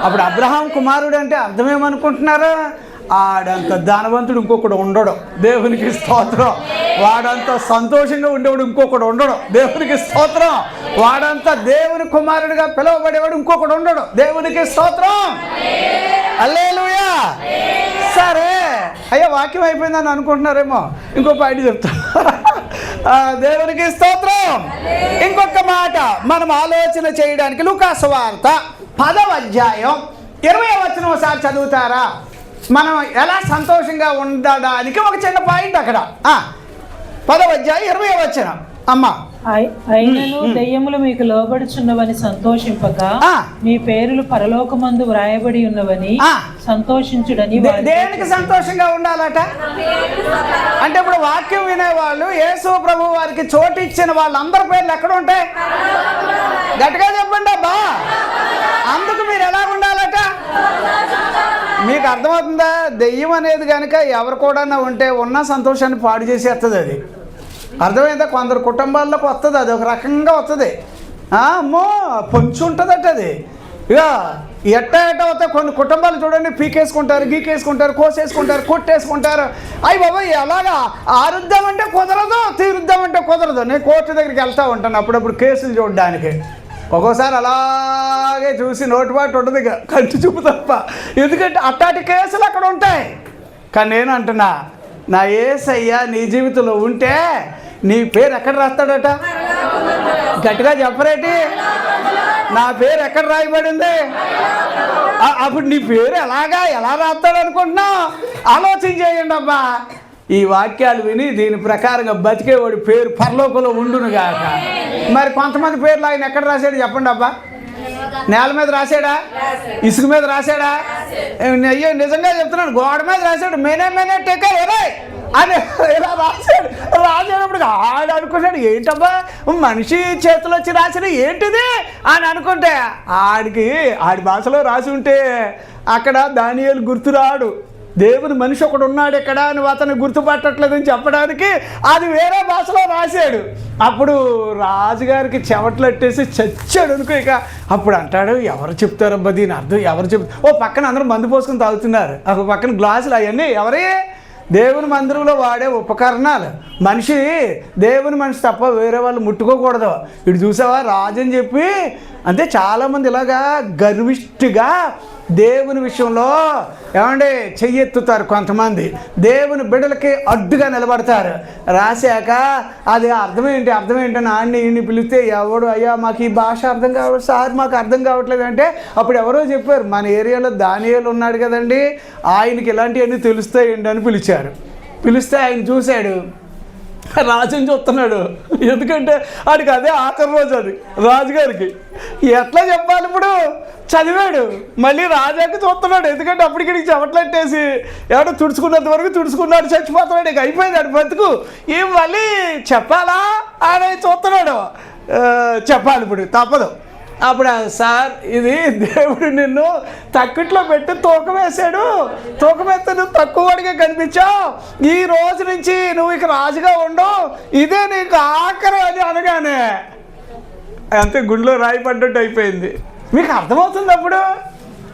అప్పుడు అబ్రహాం కుమారుడు అంటే అర్థమేమనుకుంటున్నారా? ఆడంత ధనవంతుడు ఇంకొకడు ఉండడు. దేవునికి స్తోత్రం. వాడంతా సంతోషంగా ఉండేవాడు ఇంకొకడు ఉండడు. దేవునికి స్తోత్రం. వాడంతా దేవుని కుమారుడిగా పిలువబడేవాడు ఇంకొకడు ఉండడు. దేవునికి స్తోత్రం. హల్లెలూయా. సరే అయ్యా, వాక్యం అయిపోయిందని అనుకుంటున్నారేమో, ఇంకో పాయింట్ చెప్తా. దేవునికి స్తోత్రం. ఇంకొక మాట మనం ఆలోచన చేయడానికి లూకా సువార్త 10వ అధ్యాయం 20వ వచనం ఒకసారి చదువుతారా? మనం ఎలా సంతోషంగా ఉండడానికి ఒక చిన్న పాయింట్ అక్కడ. 10వ అధ్యాయం 20వ వచనం. అమ్మా, అయినను దెయ్యములు మీకు లోబడుచున్నవని సంతోషింపక మీ పేర్లు పరలోకమందు వ్రాయబడి ఉన్నవని సంతోషించుడని. దేనికి సంతోషంగా ఉండాలట అంటే, ఇప్పుడు వాక్యం వినేవాళ్ళు యేసు ప్రభు వారికి చోటు ఇచ్చిన వాళ్ళందరి పేర్లు ఎక్కడ ఉంటాయి? గట్టిగా చెప్పండి అబ్బా. అందుకు మీరు ఎలా ఉండాలట? మీకు అర్థమవుతుందా? దెయ్యం అనేది కనుక ఎవరు కూడా ఉంటే ఉన్న సంతోషాన్ని పాడు చేసేస్తుంది. అది అర్థమైందా? కొందరు కుటుంబాల్లోకి వస్తుంది, అది ఒక రకంగా వస్తుంది. అమ్మో పొంచి ఉంటుందట అది. ఇక ఎట్ట అవుతాయి కొన్ని కుటుంబాలు చూడండి, పీకేసుకుంటారు, గీకేసుకుంటారు, కోసేసుకుంటారు, కొట్టేసుకుంటారు. అయ్యి బాబా ఎలాగా ఆరుద్దామంటే కుదరదు, తీరుద్దామంటే కుదరదు. నేను కోర్టు దగ్గరికి వెళ్తూ ఉంటాను అప్పుడప్పుడు కేసులు చూడడానికి. ఒక్కోసారి అలాగే చూసి నోటిబాటు ఉంటుంది, కంటి చూపు తప్ప. ఎందుకంటే అట్టాటి కేసులు అక్కడ ఉంటాయి. కానీ నేను అంటున్నా, నా యేసయ్య నీ జీవితంలో ఉంటే నీ పేరు ఎక్కడ రాస్తాడట? గట్టిగా చెప్పరేటి? నా పేరు ఎక్కడ రాయబడింది? అప్పుడు నీ పేరు ఎలా రాస్తాడు అనుకుంటున్నావు? ఆలోచన చేయండి అబ్బా. ఈ వాక్యాలు విని దీని ప్రకారంగా బతికేవాడి పేరు పరలోకంలో ఉండును గాక. మరి కొంతమంది పేర్లు ఆయన ఎక్కడ రాశాడు చెప్పండి అబ్బా? నేల మీద రాశాడా? ఇసుక మీద రాశాడా? అయ్యో నిజంగా చెప్తున్నాను, గోడ మీద రాశాడు. మేనే టేకా ఏరే అని ఇలా రాశాడు. రాసేటప్పుడు ఆడు అనుకున్నాడు, ఏంటబ్బా మనిషి చేతిలో వచ్చి రాసిన ఏంటిది అని అనుకుంటే, ఆడి భాషలో రాసి ఉంటే అక్కడ దానియేలు గుర్తురాడు. దేవుని మనిషి ఒకడు ఉన్నాడు ఇక్కడ అని అతను గుర్తుపట్టట్లేదని చెప్పడానికి అది వేరే భాషలో రాశాడు. అప్పుడు రాజుగారికి చెవట్లట్టేసి చచ్చాడు అనుకో. ఇక అప్పుడు అంటాడు, ఎవరు చెప్తారబ్బా దీని అర్థం? ఎవరు చెప్తారు? ఓ పక్కన అందరూ మందు పోసుకొని తాగుతున్నారు, ఒక పక్కన గ్లాసులు. అవన్నీ ఎవరి? దేవుని మందిరంలో వాడే ఉపకరణాలు. దేవుని మనిషి తప్ప వేరే వాళ్ళు ముట్టుకోకూడదు. ఇటు చూసావా రాజు అని చెప్పి. అంటే చాలామంది ఇలాగా గర్విష్టిగా దేవుని విషయంలో ఏమంటే చెయ్యెత్తుతారు. కొంతమంది దేవుని బిడ్డలకి అడ్డుగా నిలబడతారు. రాశాక అది అర్థం ఏంటి నాన్ని ఈయన్ని పిలిస్తే ఎవడు, అయ్యా మాకు ఈ భాష అర్థం కావట్లేదు సార్, మాకు అర్థం కావట్లేదు అంటే అప్పుడు ఎవరో చెప్పారు, మన ఏరియాలో దానియేలు ఉన్నాడు కదండి, ఆయనకి ఇలాంటివన్నీ తెలుస్తాయండి అని పిలిస్తే ఆయన చూశాడు, రాజుని చూస్తున్నాడు. ఎందుకంటే ఆడికి అదే ఆఖరి రోజు. అది రాజుగారికి ఎట్లా చెప్పాలి? ఇప్పుడు చదివాడు, మళ్ళీ రాజాకి చూస్తున్నాడు. ఎందుకంటే అప్పటికి చెమట్లట్టేసి ఎవడో తుడుచుకున్నంత వరకు తుడుచుకున్నాడు, చచ్చిపోతున్నాడు. ఇక అయిపోయింది ఆడి బతుకు. ఏం మళ్ళీ చెప్పాలా అని చూస్తున్నాడు. చెప్పాలి ఇప్పుడు, తప్పదు. అప్పుడు సార్ ఇది దేవుడు నిన్ను తక్కుట్లో పెట్టి తూకం వేసాడు, తూకం వేస్తే నువ్వు తక్కువ వాడిగా కనిపించావు, ఈ రోజు నుంచి నువ్వు ఇక రాజుగా ఉండు, ఇదే నీకు ఆఖరి అని అనగానే అంతే గుండెలో రాయి పడ్డట్టు అయిపోయింది. మీకు అర్థమవుతుంది? అప్పుడు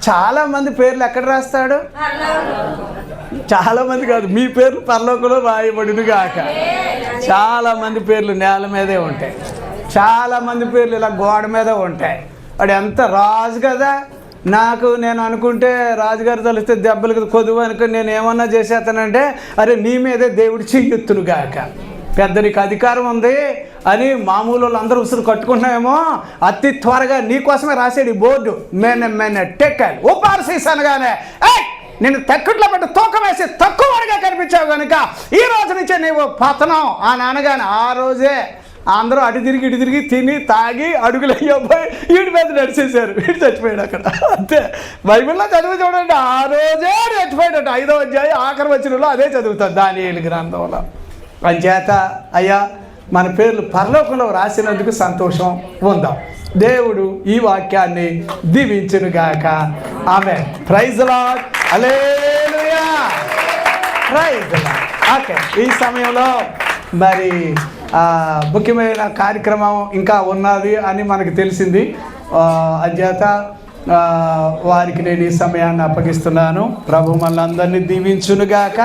చాలామంది పేర్లు ఎక్కడ రాస్తాడు? చాలామంది కాదు, మీ పేర్లు పరలోకంలో రాయబడిను గాక. చాలామంది పేర్లు నేల మీదే ఉంటాయి, చాలామంది పేర్లు ఇలా గోడ మీద ఉంటాయి. వాడు ఎంత రాజు కదా, నేను అనుకుంటే రాజుగారు తలిస్తే దెబ్బలకు కొదువు అనుకుని నేను ఏమన్నా చేసేస్తానంటే, అరే నీ మీదే దేవుడు చెయ్యొత్తును గాక, పెద్ద నీకు అధికారం ఉంది అని మామూలు వాళ్ళు అందరూ ఉసురు కట్టుకుంటున్నామేమో, అతి త్వరగా నీకోసమే రాసాడు ఈ బోర్డు. టెక్కల్ ఓపార్సీస్ అనగానే నేను తక్కుట్లో పెట్టి తూకం వేసి తక్కువగా కనిపించావు కనుక ఈ రోజు నుంచే నీవు పతనం అని అనగానే ఆ రోజే అందరూ అటు తిరిగి తిని తాగి అడుగులు అయ్యబ్బాయి వీడి మీద నడిచేశారు. వీడు చచ్చిపోయాడు అక్కడ. అంతే బైబిల్లో చదివి చూడండి, ఆ రోజే చచ్చిపోయాడు. 5వ అధ్యాయం ఆఖరి వచనంలో అదే చదువుతారు దానియేలు గ్రంథంలో. అంచేత అయ్యా మన పేర్లు పరలోకంలో రాసినందుకు సంతోషం ఉందాం. దేవుడు ఈ వాక్యాన్ని దీవించునుగాక. ఆమేన్. Praise the Lord. హల్లెలూయా. Praise the Lord. ఓకే, ఈ సమయంలో మరి ముఖ్యమైన కార్యక్రమం ఇంకా ఉన్నది అని మనకు తెలిసింది. అంచేత వారికి నేను ఈ సమయాన్ని అప్పగిస్తున్నాను. ప్రభు మనల్ని అందరినీ దీవించునుగాక.